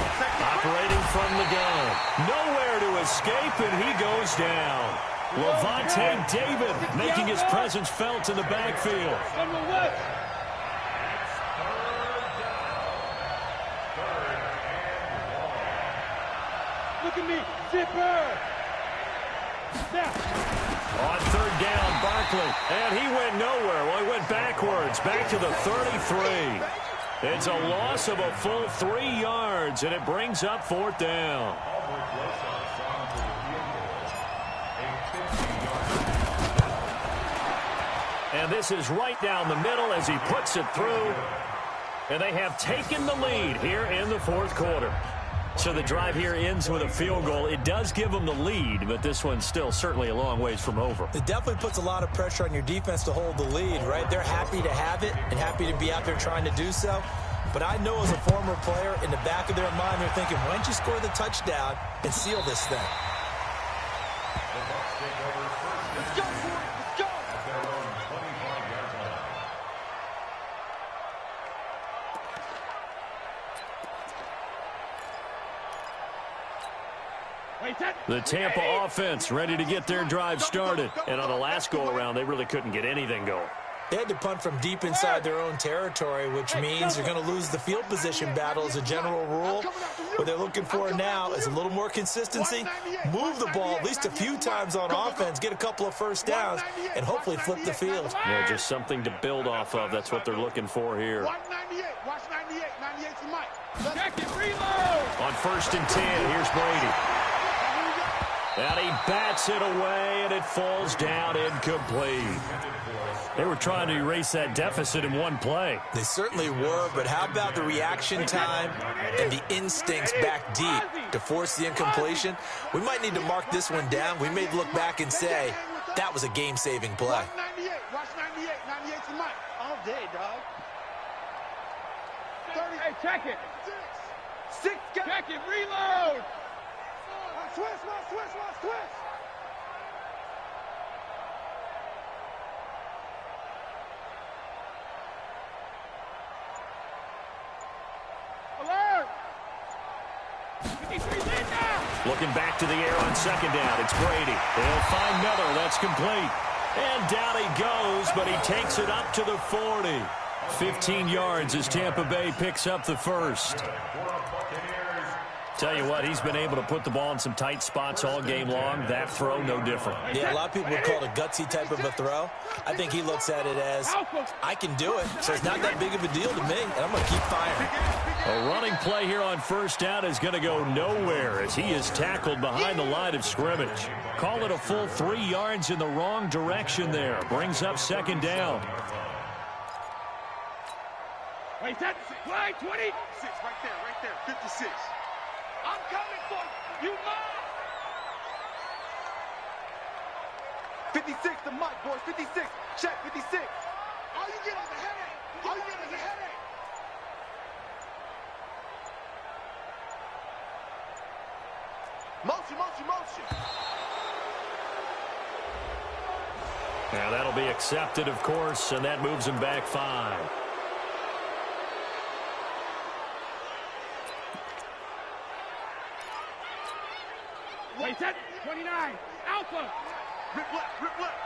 [SPEAKER 2] operating from the gun. Nowhere to escape, and he goes down. Levante David making his presence felt in the backfield.
[SPEAKER 3] Look at me, zipper.
[SPEAKER 2] On 3rd down, Barkley, and he went nowhere. Well, he went backwards, back to the 33. It's a loss of a full 3 yards, and it brings up 4th down. And this is right down the middle as he puts it through. And they have taken the lead here in the 4th quarter. So the drive here ends with a field goal. It does give them the lead, but this one's still certainly a long ways from over.
[SPEAKER 4] It definitely puts a lot of pressure on your defense to hold the lead, right? They're happy to have it and happy to be out there trying to do so. But I know as a former player, in the back of their mind, they're thinking, why don't you score the touchdown and seal this thing?
[SPEAKER 6] Let's go, boy. Let's go.
[SPEAKER 2] The Tampa offense ready to get their drive started. And on the last go-around, they really couldn't get anything going.
[SPEAKER 4] They had to punt from deep inside their own territory, which means they're going to lose the field position battle as a general rule. What they're looking for now is a little more consistency, move the ball at least a few times on offense, get a couple of first downs, and hopefully flip the field.
[SPEAKER 2] Yeah, just something to build off of. That's what they're looking for here.
[SPEAKER 7] Watch 98. Watch 98. 98's the mic.
[SPEAKER 3] Check it, reload.
[SPEAKER 2] On 1st and 10, here's Brady. And he bats it away, and it falls down incomplete. They were trying to erase that deficit in one play.
[SPEAKER 4] They certainly were, but how about the reaction time and the instincts back deep to force the incompletion? We might need to mark this one down. We may look back and say, that was a game-saving play.
[SPEAKER 7] Watch 98. Watch 98. 98's the mic. All day, dog. 30.
[SPEAKER 3] Hey, check it.
[SPEAKER 6] 6 guys.
[SPEAKER 3] Check it, reload.
[SPEAKER 7] Watch twist.
[SPEAKER 3] Alert. 53 now.
[SPEAKER 2] Looking back to the air on 2nd down. It's Brady. They'll find Miller. That's complete. And down he goes, but he takes it up to the 40. 15 yards as Tampa Bay picks up the first. Tell you what, he's been able to put the ball in some tight spots all game long. That throw, no different.
[SPEAKER 4] Yeah, a lot of people would call it a gutsy type of a throw. I think he looks at it as, I can do it, so it's not that big of a deal to me, and I'm going to keep firing.
[SPEAKER 2] A running play here on 1st down is going to go nowhere as he is tackled behind the line of scrimmage. Call it a full 3 yards in the wrong direction there. Brings up 2nd down.
[SPEAKER 3] Wait, that's line 20.
[SPEAKER 7] 6 right there. 56.
[SPEAKER 3] I'm coming for you. You must.
[SPEAKER 6] 56, the mic, boys. 56. Check 56.
[SPEAKER 7] All you get is a headache.
[SPEAKER 6] Motion.
[SPEAKER 2] Now that'll be accepted, of course, and that moves him back 5.
[SPEAKER 3] Hey, set 29. Alpha.
[SPEAKER 7] Rip left, rip left.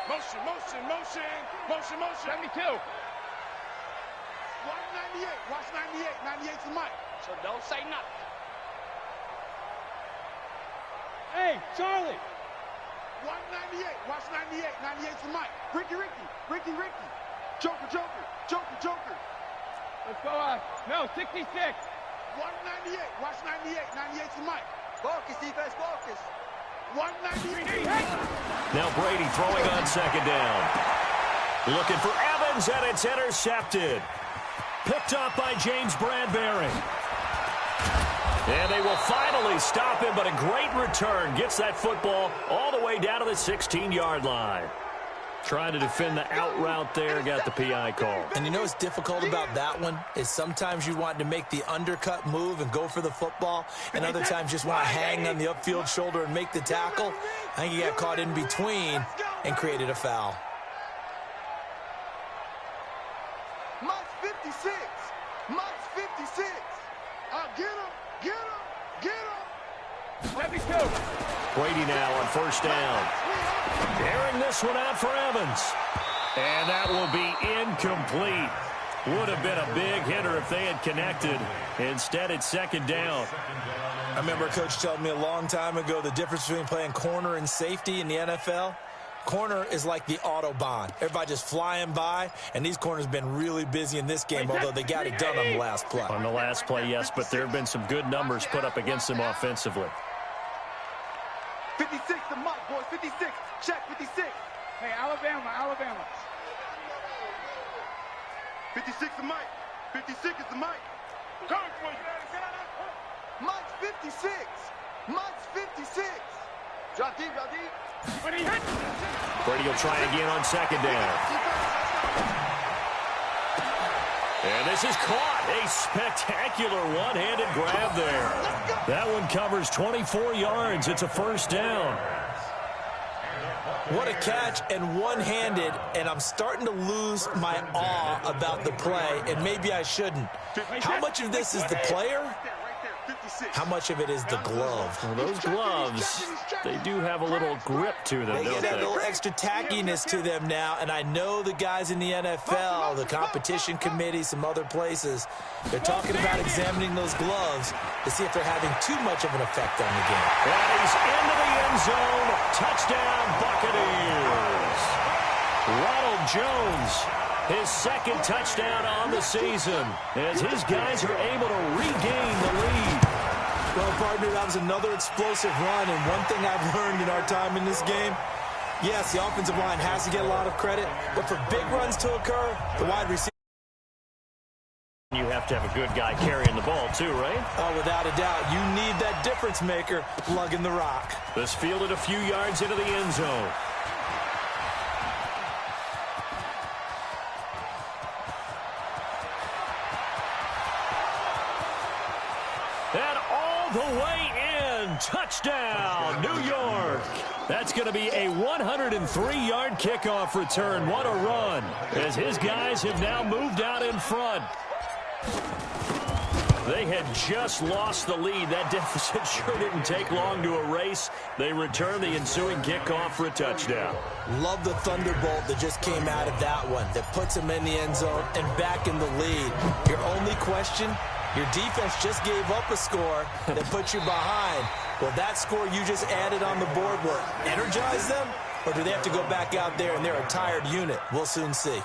[SPEAKER 7] Motion, motion, motion, motion, motion.
[SPEAKER 3] 72.
[SPEAKER 7] 198, watch 98. 98's the mic.
[SPEAKER 3] So don't say nothing. Hey, Charlie.
[SPEAKER 7] 198, watch 98. 98's the mic. Ricky, Ricky, Ricky, Ricky. Joker, Joker, Joker, Joker.
[SPEAKER 3] Let's go no, 66.
[SPEAKER 7] 198, watch 98. 98's the mic.
[SPEAKER 6] Focus, defense, focus.
[SPEAKER 7] 198.
[SPEAKER 2] Now Brady throwing on second down. Looking for Evans, and it's intercepted. Picked up by James Bradbury. And they will finally stop him, but a great return. Gets that football all the way down to the 16-yard line. Trying to defend the out route there, got the PI call.
[SPEAKER 4] And you know what's difficult about that one is sometimes you want to make the undercut move and go for the football, and other times just want to hang on the upfield shoulder and make the tackle. I think he got caught in between and created a foul.
[SPEAKER 6] Mike's 56. Mike's 56.
[SPEAKER 7] Get him, get him, get him.
[SPEAKER 3] 72.
[SPEAKER 2] Brady now on first down. Airing this one out for Evans. And that will be incomplete. Would have been a big hitter if they had connected. Instead, it's second down.
[SPEAKER 4] I remember a coach telling me a long time ago the difference between playing corner and safety in the NFL. Corner is like the Autobahn. Everybody just flying by, and these corners have been really busy in this game, although they got it done on the last play.
[SPEAKER 2] On the last play, yes, but there have been some good numbers put up against them offensively.
[SPEAKER 6] 56 to Mike, boys. 56. Check 56.
[SPEAKER 3] Hey, Alabama, Alabama.
[SPEAKER 7] 56 the mic. 56 is the mic. Coming for you.
[SPEAKER 6] Mike's 56. Mike's 56. Drop deep, drop deep.
[SPEAKER 2] Brady will try again on second down. And this is caught. A spectacular one-handed grab there. That one covers 24 yards. It's a first down.
[SPEAKER 4] What a catch, and one-handed, and I'm starting to lose my awe about the play, and maybe I shouldn't. How much of this is the player? How much of it is the glove?
[SPEAKER 2] Well, those gloves, they do have a little grip to them,
[SPEAKER 4] They
[SPEAKER 2] don't
[SPEAKER 4] get a
[SPEAKER 2] they?
[SPEAKER 4] little extra tackiness to them now, and I know the guys in the NFL, the competition committee, some other places, they're talking about examining those gloves to see if they're having too much of an effect on the game.
[SPEAKER 2] And he's into the end zone. Touchdown, Buccaneers. Ronald Jones, his second touchdown on the season, as his guys are able to regain the lead.
[SPEAKER 4] Well, partner, that was another explosive run, and one thing I've learned in our time in this game, yes, the offensive line has to get a lot of credit, but for big runs to occur, the wide receiver.
[SPEAKER 2] You have to have a good guy carrying the ball, too, right?
[SPEAKER 4] Oh, without a doubt, you need that difference maker lugging the rock.
[SPEAKER 2] This fielded a few yards into the end zone. And all the way in. Touchdown, New York. That's going to be a 103-yard kickoff return. What a run, as his guys have now moved out in front. They had just lost the lead. That deficit sure didn't take long to erase. They return the ensuing kickoff for a touchdown.
[SPEAKER 4] Love the thunderbolt that just came out of that one, that puts them in the end zone and back in the lead. Your only question, your defense just gave up a score that put you behind. Will that score you just added on the board will energize them, or do they have to go back out there and they're a tired unit? We'll soon see.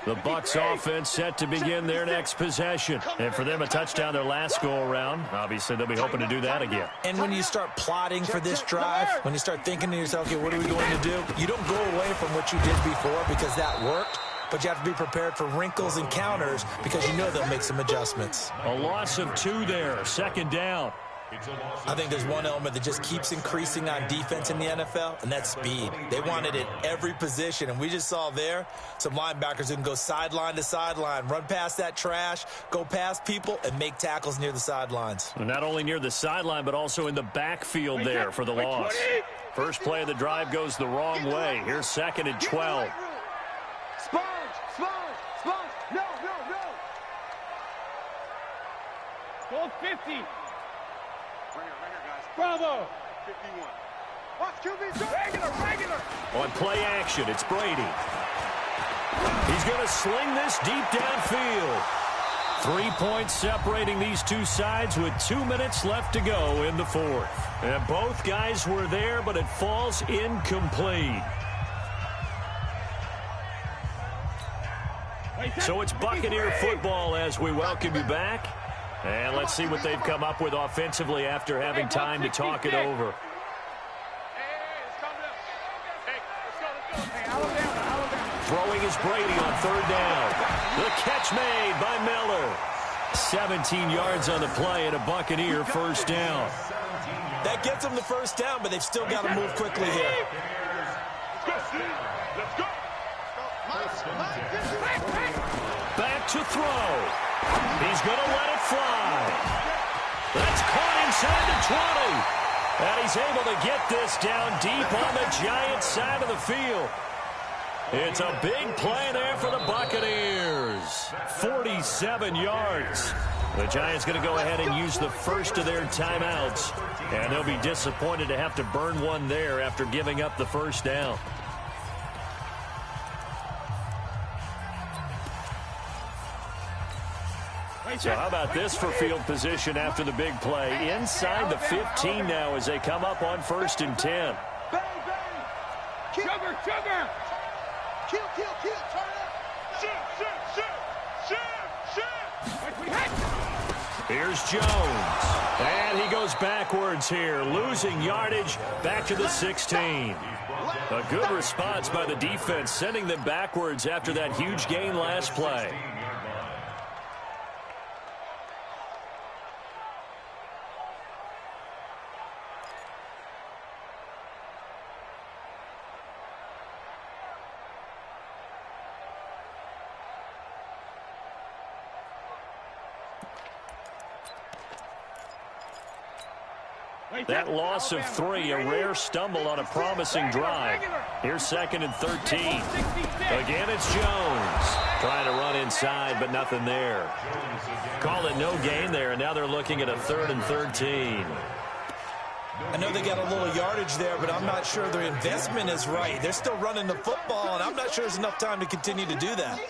[SPEAKER 2] The Bucs offense set to begin their next possession. And for them, a touchdown their last go-around. Obviously, they'll be hoping to do that again.
[SPEAKER 4] And when you start plotting for this drive, when you start thinking to yourself, okay, what are we going to do? You don't go away from what you did before because that worked, but you have to be prepared for wrinkles and counters because you know they'll make some adjustments.
[SPEAKER 2] A loss of 2 there, second down.
[SPEAKER 4] I think there's one element that just keeps increasing on defense in the NFL, and that's speed. They want it at every position, and we just saw there some linebackers who can go sideline to sideline, run past that trash, go past people, and make tackles near the sidelines.
[SPEAKER 2] Not only near the sideline, but also in the backfield there for the loss. First play of the drive goes the wrong way. Here's 2nd and 12.
[SPEAKER 7] Sponge, sponge, sponge. No, no, no.
[SPEAKER 3] Goal 50.
[SPEAKER 7] Right here, guys.
[SPEAKER 3] Bravo.
[SPEAKER 7] 51. Watch QB.
[SPEAKER 3] Regular.
[SPEAKER 2] On play action, it's Brady. He's going to sling this deep downfield. 3 points separating these two sides with 2 minutes left to go in the fourth. And both guys were there, but it falls incomplete. So it's Buccaneer football as we welcome you back. And let's see what they've come up with offensively after having time to talk it over. Throwing is Brady on 3rd down. The catch made by Miller. 17 yards on the play and a Buccaneer first down.
[SPEAKER 4] That gets them the first down, but they've still got to move quickly here.
[SPEAKER 7] Let's go.
[SPEAKER 2] Back to throw. He's going to let it fly. That's caught inside the 20. And he's able to get this down deep on the Giants side of the field. It's a big play there for the Buccaneers. 47 yards. The Giants going to go ahead and use the first of their timeouts. And they'll be disappointed to have to burn one there after giving up the first down. So how about this for field position after the big play? Inside the 15 now as they come up on 1st and 10.
[SPEAKER 3] Sugar.
[SPEAKER 6] Kill, turn up.
[SPEAKER 7] Shoot.
[SPEAKER 2] Here's Jones. And he goes backwards here, losing yardage back to the 16. A good response by the defense, sending them backwards after that huge gain last play. That loss of 3, a rare stumble on a promising drive. Here's 2nd and 13. Again, it's Jones. Trying to run inside, but nothing there. Call it no gain there, and now they're looking at a 3rd and 13.
[SPEAKER 4] I know they got a little yardage there, but I'm not sure their investment is right. They're still running the football, and I'm not sure there's enough time to continue to do that.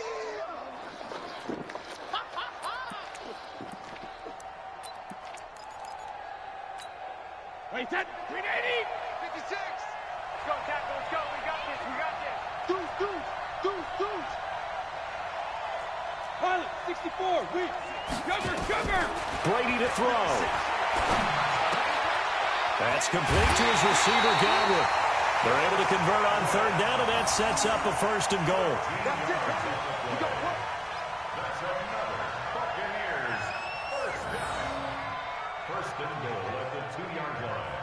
[SPEAKER 3] Wait, that 380.
[SPEAKER 7] 56. Let's go, tackle. Let's go. We got this. Deuce.
[SPEAKER 3] Pilot, 64. Sugar.
[SPEAKER 2] Brady to throw. That's complete to his receiver, Godwin. They're able to convert on 3rd down, and that sets up a 1st and goal.
[SPEAKER 7] That's it. You got what?
[SPEAKER 5] That's another Buccaneers first down. 1st and goal at the 2-yard line.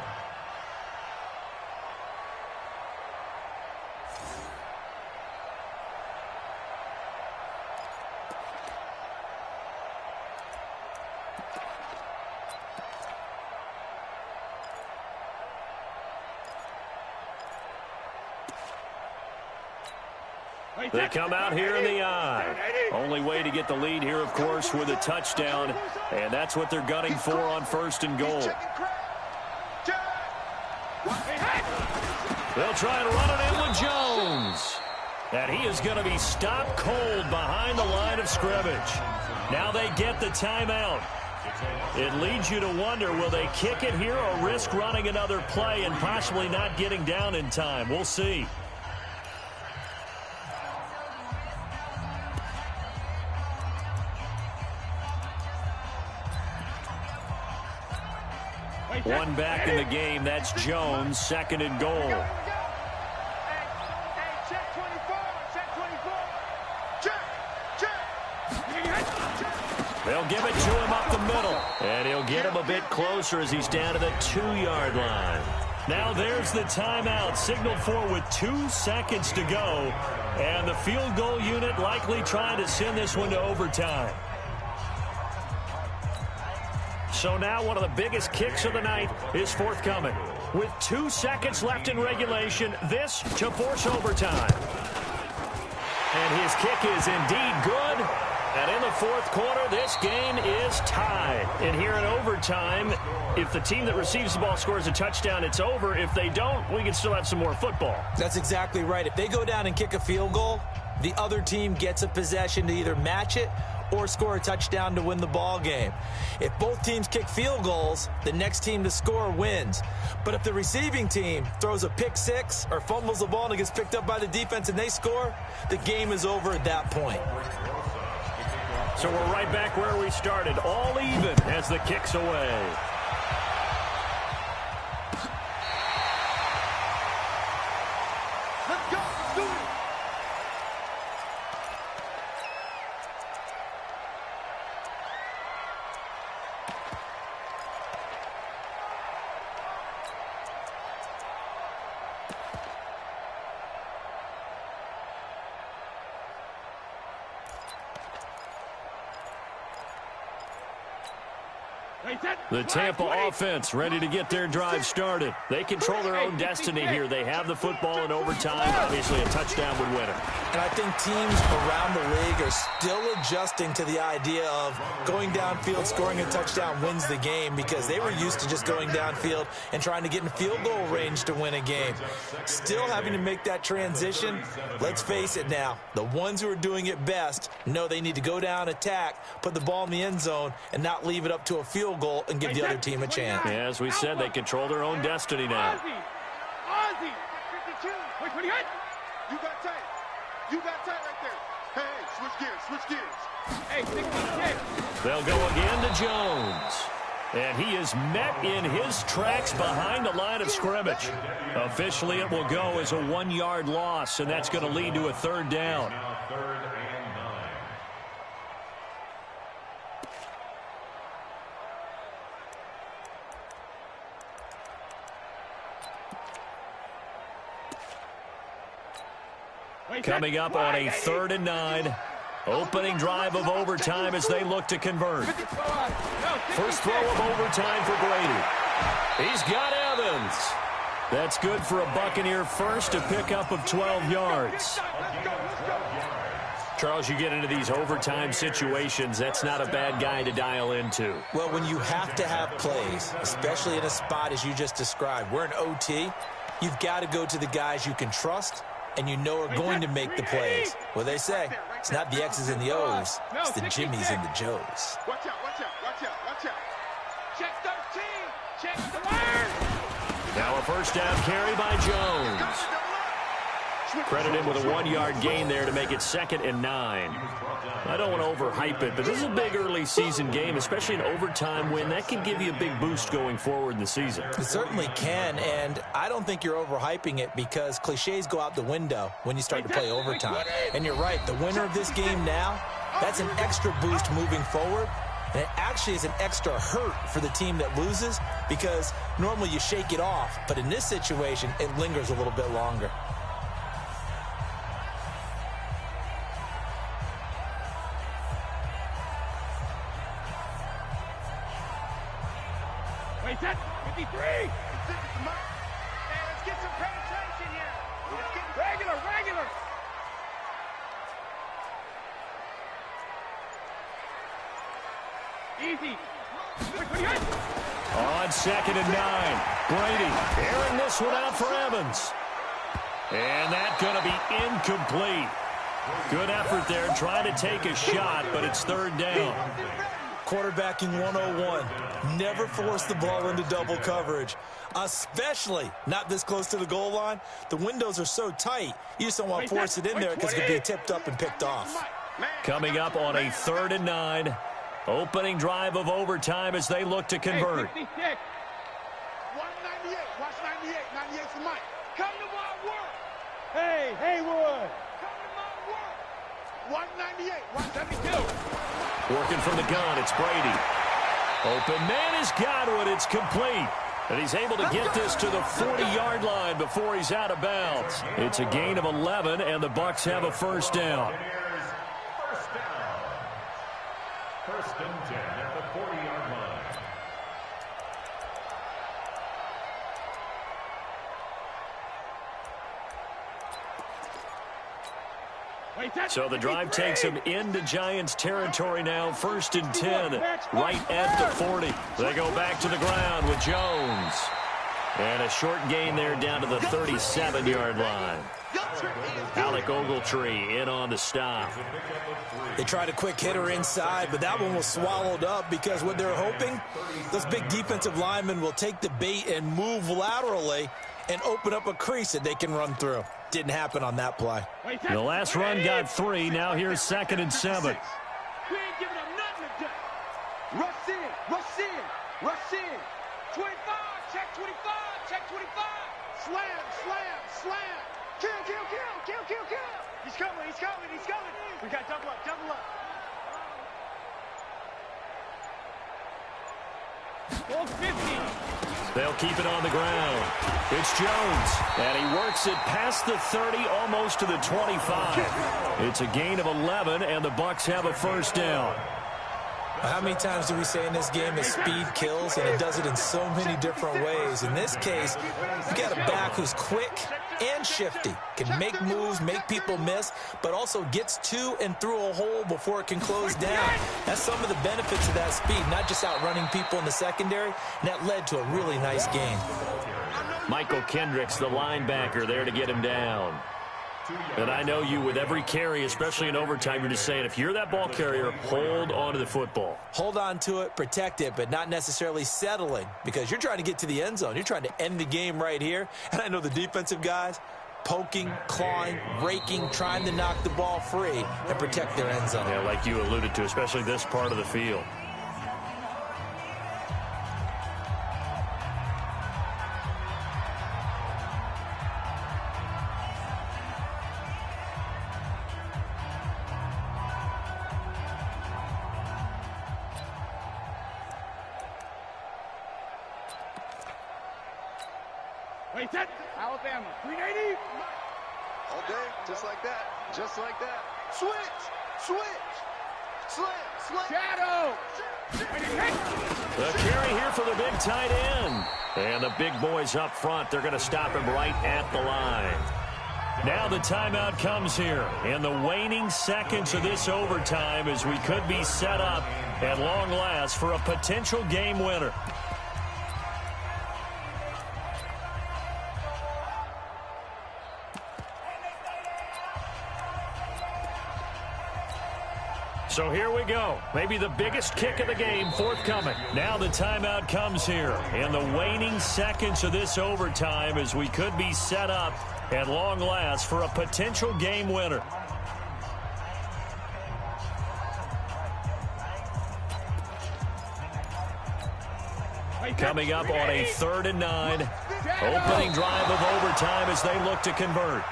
[SPEAKER 2] They come out here in the eye. Only way to get the lead here, of course, with a touchdown. And that's what they're gunning for on 1st and goal. They'll try and run it in with Jones. And he is going to be stopped cold behind the line of scrimmage. Now they get the timeout. It leads you to wonder, will they kick it here or risk running another play and possibly not getting down in time? We'll see. One back in the game. That's Jones. 2nd and goal.
[SPEAKER 7] Hey, check 24. Check 24. Check.
[SPEAKER 2] They'll give it to him up the middle. And he'll get him a bit closer as he's down to the 2-yard line. Now there's the timeout, signaled for with 2 seconds to go. And the field goal unit likely trying to send this one to overtime. So now one of the biggest kicks of the night is forthcoming. With 2 seconds left in regulation, this to force overtime. And his kick is indeed good. And in the fourth quarter, this game is tied. And here in overtime, if the team that receives the ball scores a touchdown, it's over. If they don't, we can still have some more football.
[SPEAKER 4] That's exactly right. If they go down and kick a field goal, the other team gets a possession to either match it or score a touchdown to win the ball game. If both teams kick field goals, the next team to score wins. But if the receiving team throws a pick six or fumbles the ball and it gets picked up by the defense and they score, the game is over at that point.
[SPEAKER 2] So we're right back where we started, all even as the kick's away.
[SPEAKER 7] Let's go. Let's do it.
[SPEAKER 2] The Tampa offense ready to get their drive started. They control their own destiny here. They have the football in overtime. Obviously, a touchdown would win it.
[SPEAKER 4] And I think teams around the league are still adjusting to the idea of going downfield, scoring a touchdown wins the game, because they were used to just going downfield and trying to get in field goal range to win a game. Still having to make that transition. Let's face it now, the ones who are doing it best know they need to go down, attack, put the ball in the end zone, and not leave it up to a field goal and give the other team a chance.
[SPEAKER 2] Yeah, as we said, they control their own destiny now.
[SPEAKER 7] Ozzy, 52. Wait, 28. You got tight. You got tight right there. Hey, switch gears, switch gears. Hey, 66.
[SPEAKER 2] They'll go again to Jones. And he is met in his tracks behind the line of scrimmage. Officially, it will go as a 1-yard loss, and that's going to lead to a third down. Coming up on a 3rd and 9. Opening drive of overtime as they look to convert. First throw of overtime for Brady. He's got Evans. That's good for a Buccaneer first, a pickup of 12 yards. Charles, you get into these overtime situations, that's not a bad guy to dial into.
[SPEAKER 4] Well, when you have to have plays, especially in a spot as you just described, we're in OT, you've got to go to the guys you can trust and you know are going to make the plays. Well, they say, it's not the X's and the O's, it's the Jimmies and the Joes.
[SPEAKER 7] Watch out, watch out, watch out, watch out.
[SPEAKER 3] Check 13. Check the line.
[SPEAKER 2] Now a first down carry by Jones. Credit him with a 1-yard gain there to make it 2nd and 9. I don't want to overhype it, but this is a big early season game, especially an overtime win. That can give you a big boost going forward in the season.
[SPEAKER 4] It certainly can, and I don't think you're overhyping it because cliches go out the window when you start to play overtime. And you're right, the winner of this game now, that's an extra boost moving forward. And it actually is an extra hurt for the team that loses because normally you shake it off. But in this situation, it lingers a little bit longer.
[SPEAKER 3] Wait, that's 53.
[SPEAKER 7] Hey, let's get some penetration here. Let's get
[SPEAKER 3] Regular. Easy. Quick, 28.
[SPEAKER 2] On 2nd and 9. Brady airing this one out for Evans. And that's going to be incomplete. Good effort there, trying to take a shot, but it's 3rd down.
[SPEAKER 4] Quarterbacking 101. Never force the ball into double coverage, especially not this close to the goal line. The windows are so tight, you just don't want to force it in there because it could be tipped up and picked off.
[SPEAKER 2] Coming up on a 3rd and 9. Opening drive of overtime as they look to convert.
[SPEAKER 3] Hey, 66.
[SPEAKER 7] Watch 98. Watch 98. 98 for Mike.
[SPEAKER 3] Come to my work. Hey, Haywood. Come to my work.
[SPEAKER 7] 198, 172.
[SPEAKER 2] Working from the gun, it's Brady. Open man has got it. It's complete. And he's able to get this to the 40-yard line before he's out of bounds. It's a gain of 11, and the Bucs have a first down.
[SPEAKER 5] First down. First and 10 at the 40-yard line.
[SPEAKER 2] So the drive takes him into Giants territory now. First and 10, right at the 40. They go back to the ground with Jones. And a short gain there down to the 37-yard line. Alec Ogletree in on the stop.
[SPEAKER 4] They tried a quick hitter inside, but that one was swallowed up because what they're hoping, those big defensive linemen will take the bait and move laterally and open up a crease that they can run through. Didn't happen on that play.
[SPEAKER 2] The last run got 3. Now here's 2nd and 7.
[SPEAKER 7] We ain't giving them nothing today. Rush in, rush in, rush in. 25, check 25, check 25. Slam, slam, slam. Kill, kill, kill, kill, kill, kill. He's coming, he's coming, he's coming. We got double up, double up. 450.
[SPEAKER 2] They'll keep it on the ground. It's Jones, and he works it past the 30, almost to the 25. It's a gain of 11, and the Bucs have a first down.
[SPEAKER 4] How many times do we say in this game that speed kills, and it does it in so many different ways? In this case, you got a back who's quick and shifty, can make moves, make people miss, but also gets to and through a hole before it can close down. That's some of the benefits of that speed, not just outrunning people in the secondary, and that led to a really nice game.
[SPEAKER 2] Michael Kendricks, the linebacker, there to get him down. And I know you, with every carry, especially in overtime, you're just saying, if you're that ball carrier, hold on to the football.
[SPEAKER 4] Hold on to it, protect it, but not necessarily settling, because you're trying to get to the end zone. You're trying to end the game right here. And I know the defensive guys, poking, clawing, raking, trying to knock the ball free and protect their end zone.
[SPEAKER 2] Yeah, like you alluded to, especially this part of the field.
[SPEAKER 7] Wait, that Alabama, 380.
[SPEAKER 6] All day, just like that, just like that. Switch, switch, slam, slam.
[SPEAKER 7] Shadow.
[SPEAKER 2] The carry here for the big tight end. And the big boys up front, they're going to stop him right at the line. Now the timeout comes here. In the waning seconds of this overtime, as we could be set up at long last for a potential game winner. So here we go. Maybe the biggest kick of the game forthcoming. Now the timeout comes here. In the waning seconds of this overtime, as we could be set up at long last for a potential game winner. Coming up on a 3rd and 9. Opening drive of overtime as they look to convert.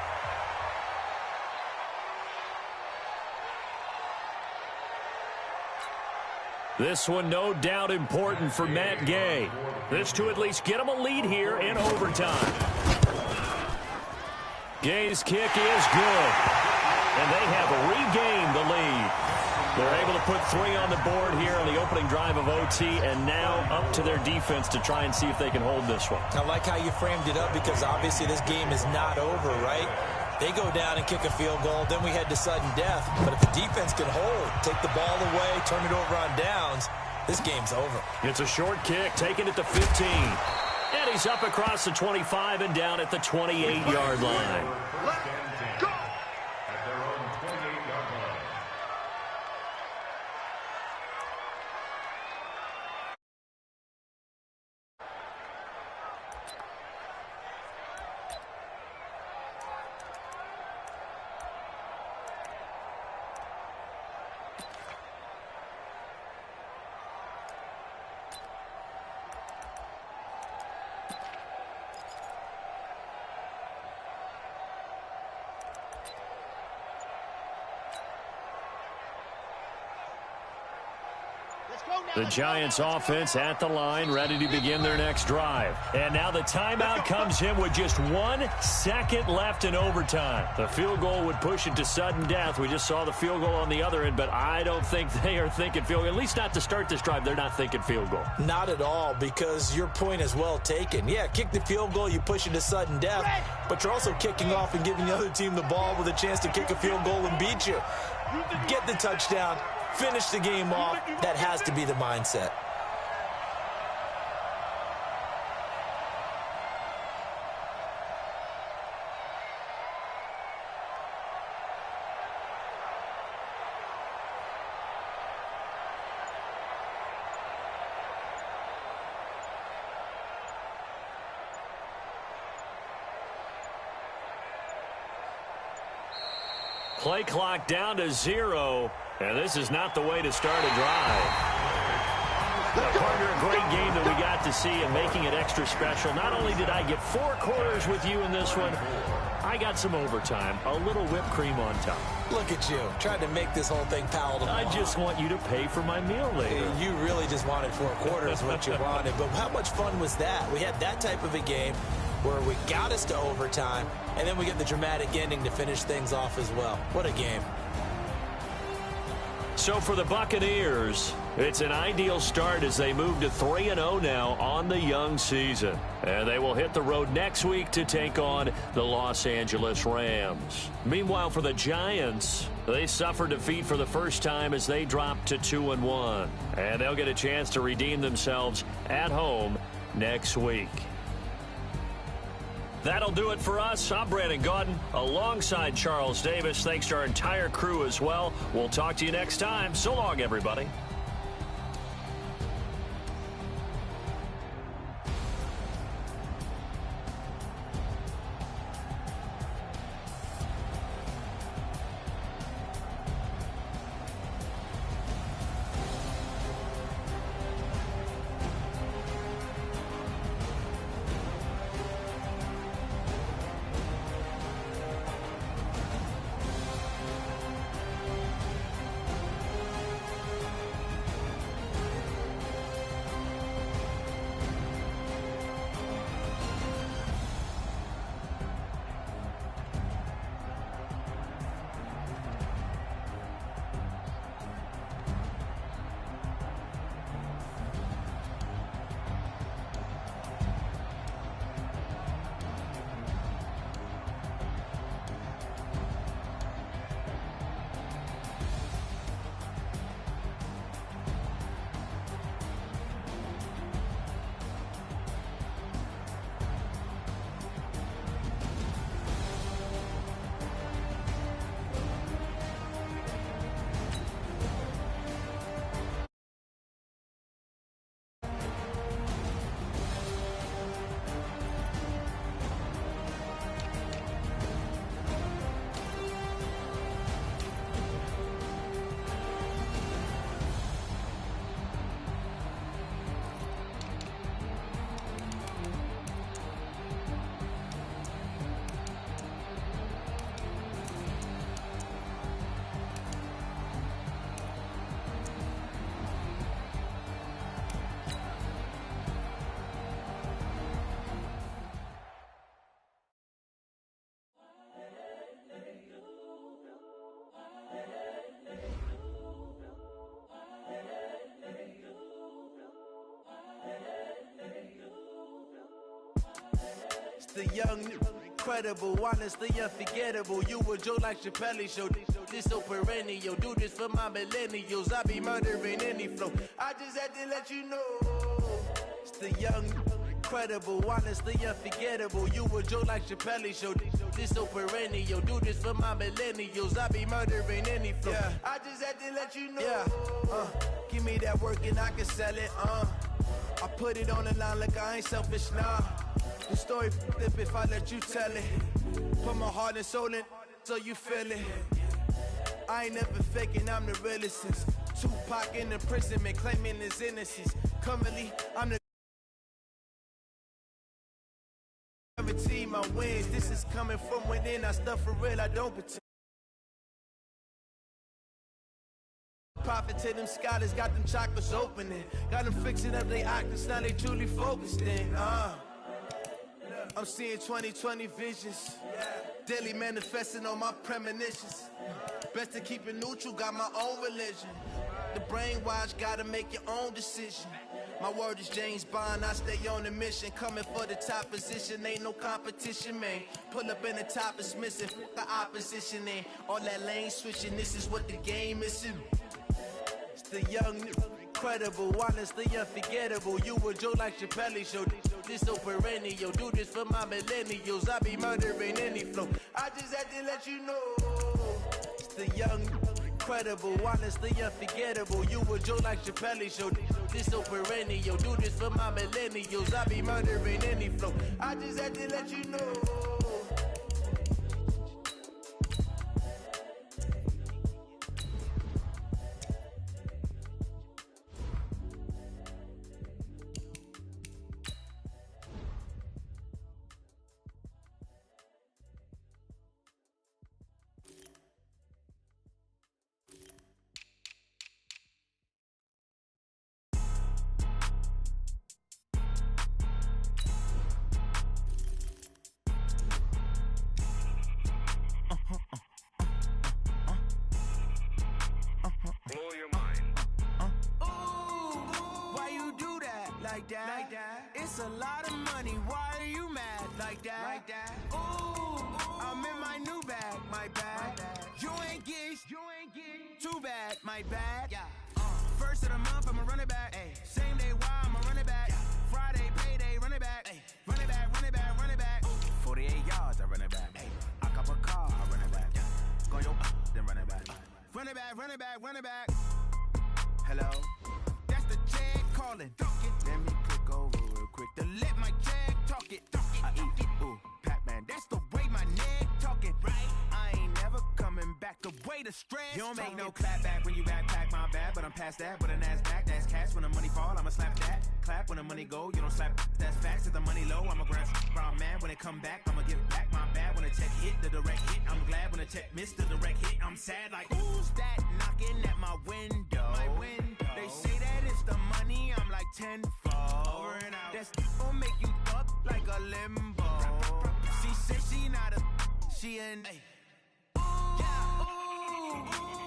[SPEAKER 2] This one no doubt important for Matt Gay. This to at least get him a lead here in overtime. Gay's kick is good. And they have regained the lead. They're able to put 3 on the board here on the opening drive of OT, and now up to their defense to try and see if they can hold this one.
[SPEAKER 4] I like how you framed it up, because obviously this game is not over, right? They go down and kick a field goal, then we head to sudden death. But if the defense can hold, take the ball away, turn it over on downs, this game's over.
[SPEAKER 2] It's a short kick, taking it to 15. And he's up across the 25 and down at the 28-yard line.
[SPEAKER 5] Let's go! At their own 28-yard line.
[SPEAKER 2] The Giants offense at the line, ready to begin their next drive. And now the timeout comes in with just 1 second left in overtime. The field goal would push it to sudden death. We just saw the field goal on the other end, but I don't think they are thinking field goal. At least not to start this drive. They're not thinking field goal.
[SPEAKER 4] Not at all, because your point is well taken. Yeah, kick the field goal, you push it to sudden death, but you're also kicking off and giving the other team the ball with a chance to kick a field goal and beat you. Get the touchdown. Finish the game off. That has to be the mindset.
[SPEAKER 2] Play clock down to 0, and this is not the way to start a drive. Partner, a great game that we got to see and making it extra special. Not only did I get 4 quarters with you in this one, I got some overtime, a little whipped cream on top.
[SPEAKER 4] Look at you, trying to make this whole thing palatable.
[SPEAKER 2] I just want you to pay for my meal later.
[SPEAKER 4] You really just wanted 4 quarters, what you wanted. But how much fun was that? We had that type of a game where we got us to overtime, and then we get the dramatic ending to finish things off as well. What a game.
[SPEAKER 2] So for the Buccaneers, it's an ideal start as they move to 3-0 now on the young season. And they will hit the road next week to take on the Los Angeles Rams. Meanwhile, for the Giants, they suffered defeat for the first time as they dropped to 2-1. And they'll get a chance to redeem themselves at home next week. That'll do it for us. I'm Brandon Gaudin alongside Charles Davis. Thanks to our entire crew as well. We'll talk to you next time. So long, everybody.
[SPEAKER 8] The young, incredible, honestly unforgettable. You a Joe like Chappelle show. This so perennial. Do this for my millennials. I be murdering any flow. I just had to let you know. It's the young, incredible, honestly unforgettable. You a Joe like Chappelle show. This so perennial. Do this for my millennials. I be murdering any flow. Yeah. I just had to let you know. Yeah. Give me that work and I can sell it. I put it on the line like I ain't selfish, nah. The story flip if I let you tell it. Put my heart and soul in so you feel it. I ain't never faking, I'm the realest since Tupac in imprisonment, claiming his innocence. Currently, I'm the guarantee my wins. This is coming from within. I stuff for real, I don't pretend. Profit to them scholars, got them chakras opening. Got them fixing up their octaves, now they truly focused in. I'm seeing 2020 visions. Daily manifesting on my premonitions. Best to keep it neutral, got my own religion. The brainwash, gotta make your own decision. My word is James Bond, I stay on a mission. Coming for the top position, ain't no competition, man. Pull up in the top is missing, the opposition in. All that lane switching, this is what the game is. It's the young, incredible, honestly unforgettable. You a Joe like Chappelle show. This so perennial, do this for my millennials. I be murdering any flow. I just had to let you know. It's the young, incredible, honestly unforgettable. You a Joe like Chappelle show. This so perennial, do this for my millennials. I be murdering any flow. I just had to let you know. Like that. It's a lot of money. Why are you mad like that? Ooh, I'm in my new bag, my bad. You ain't get too bad, my bad. Yeah. First of the month, I'ma run it back. Ay. Same day, why I'ma run it back. Friday, payday, run it back. Ay. Run it back, run it back, run it back. 48 yards, I run it back. Ay. I cop a car, I run it back. Go your then run it back. Run it back, run it back, run it back. Hello, that's the check calling. Let me click over real quick to let my check talk it. I eat it, ooh, Pac-Man. That's the way my neck talking, right? I ain't never coming back. The way the stress. You don't make no clap back when you backpack my bad, but I'm past that. With an ass back, that's cash. When the money fall, I'ma slap that. Clap when the money go, you don't slap. That's facts. If the money low, I'ma grab brown man. When it come back, I'ma give back my bad. When the check hit, the direct hit. I'm glad when the check missed the direct hit. I'm sad like who's that knocking at my window? My window. They say that it's the money. I'm like tenfold. Over and out. That's gon' make you up like a limbo. She said she not a, she an. Ay.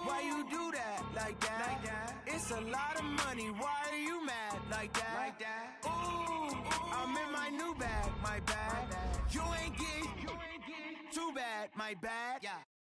[SPEAKER 8] Why you do that like that? It's a lot of money. Why are you mad like that? Ooh, I'm in my new bag, my bad. You ain't get too bad, my bad. Yeah.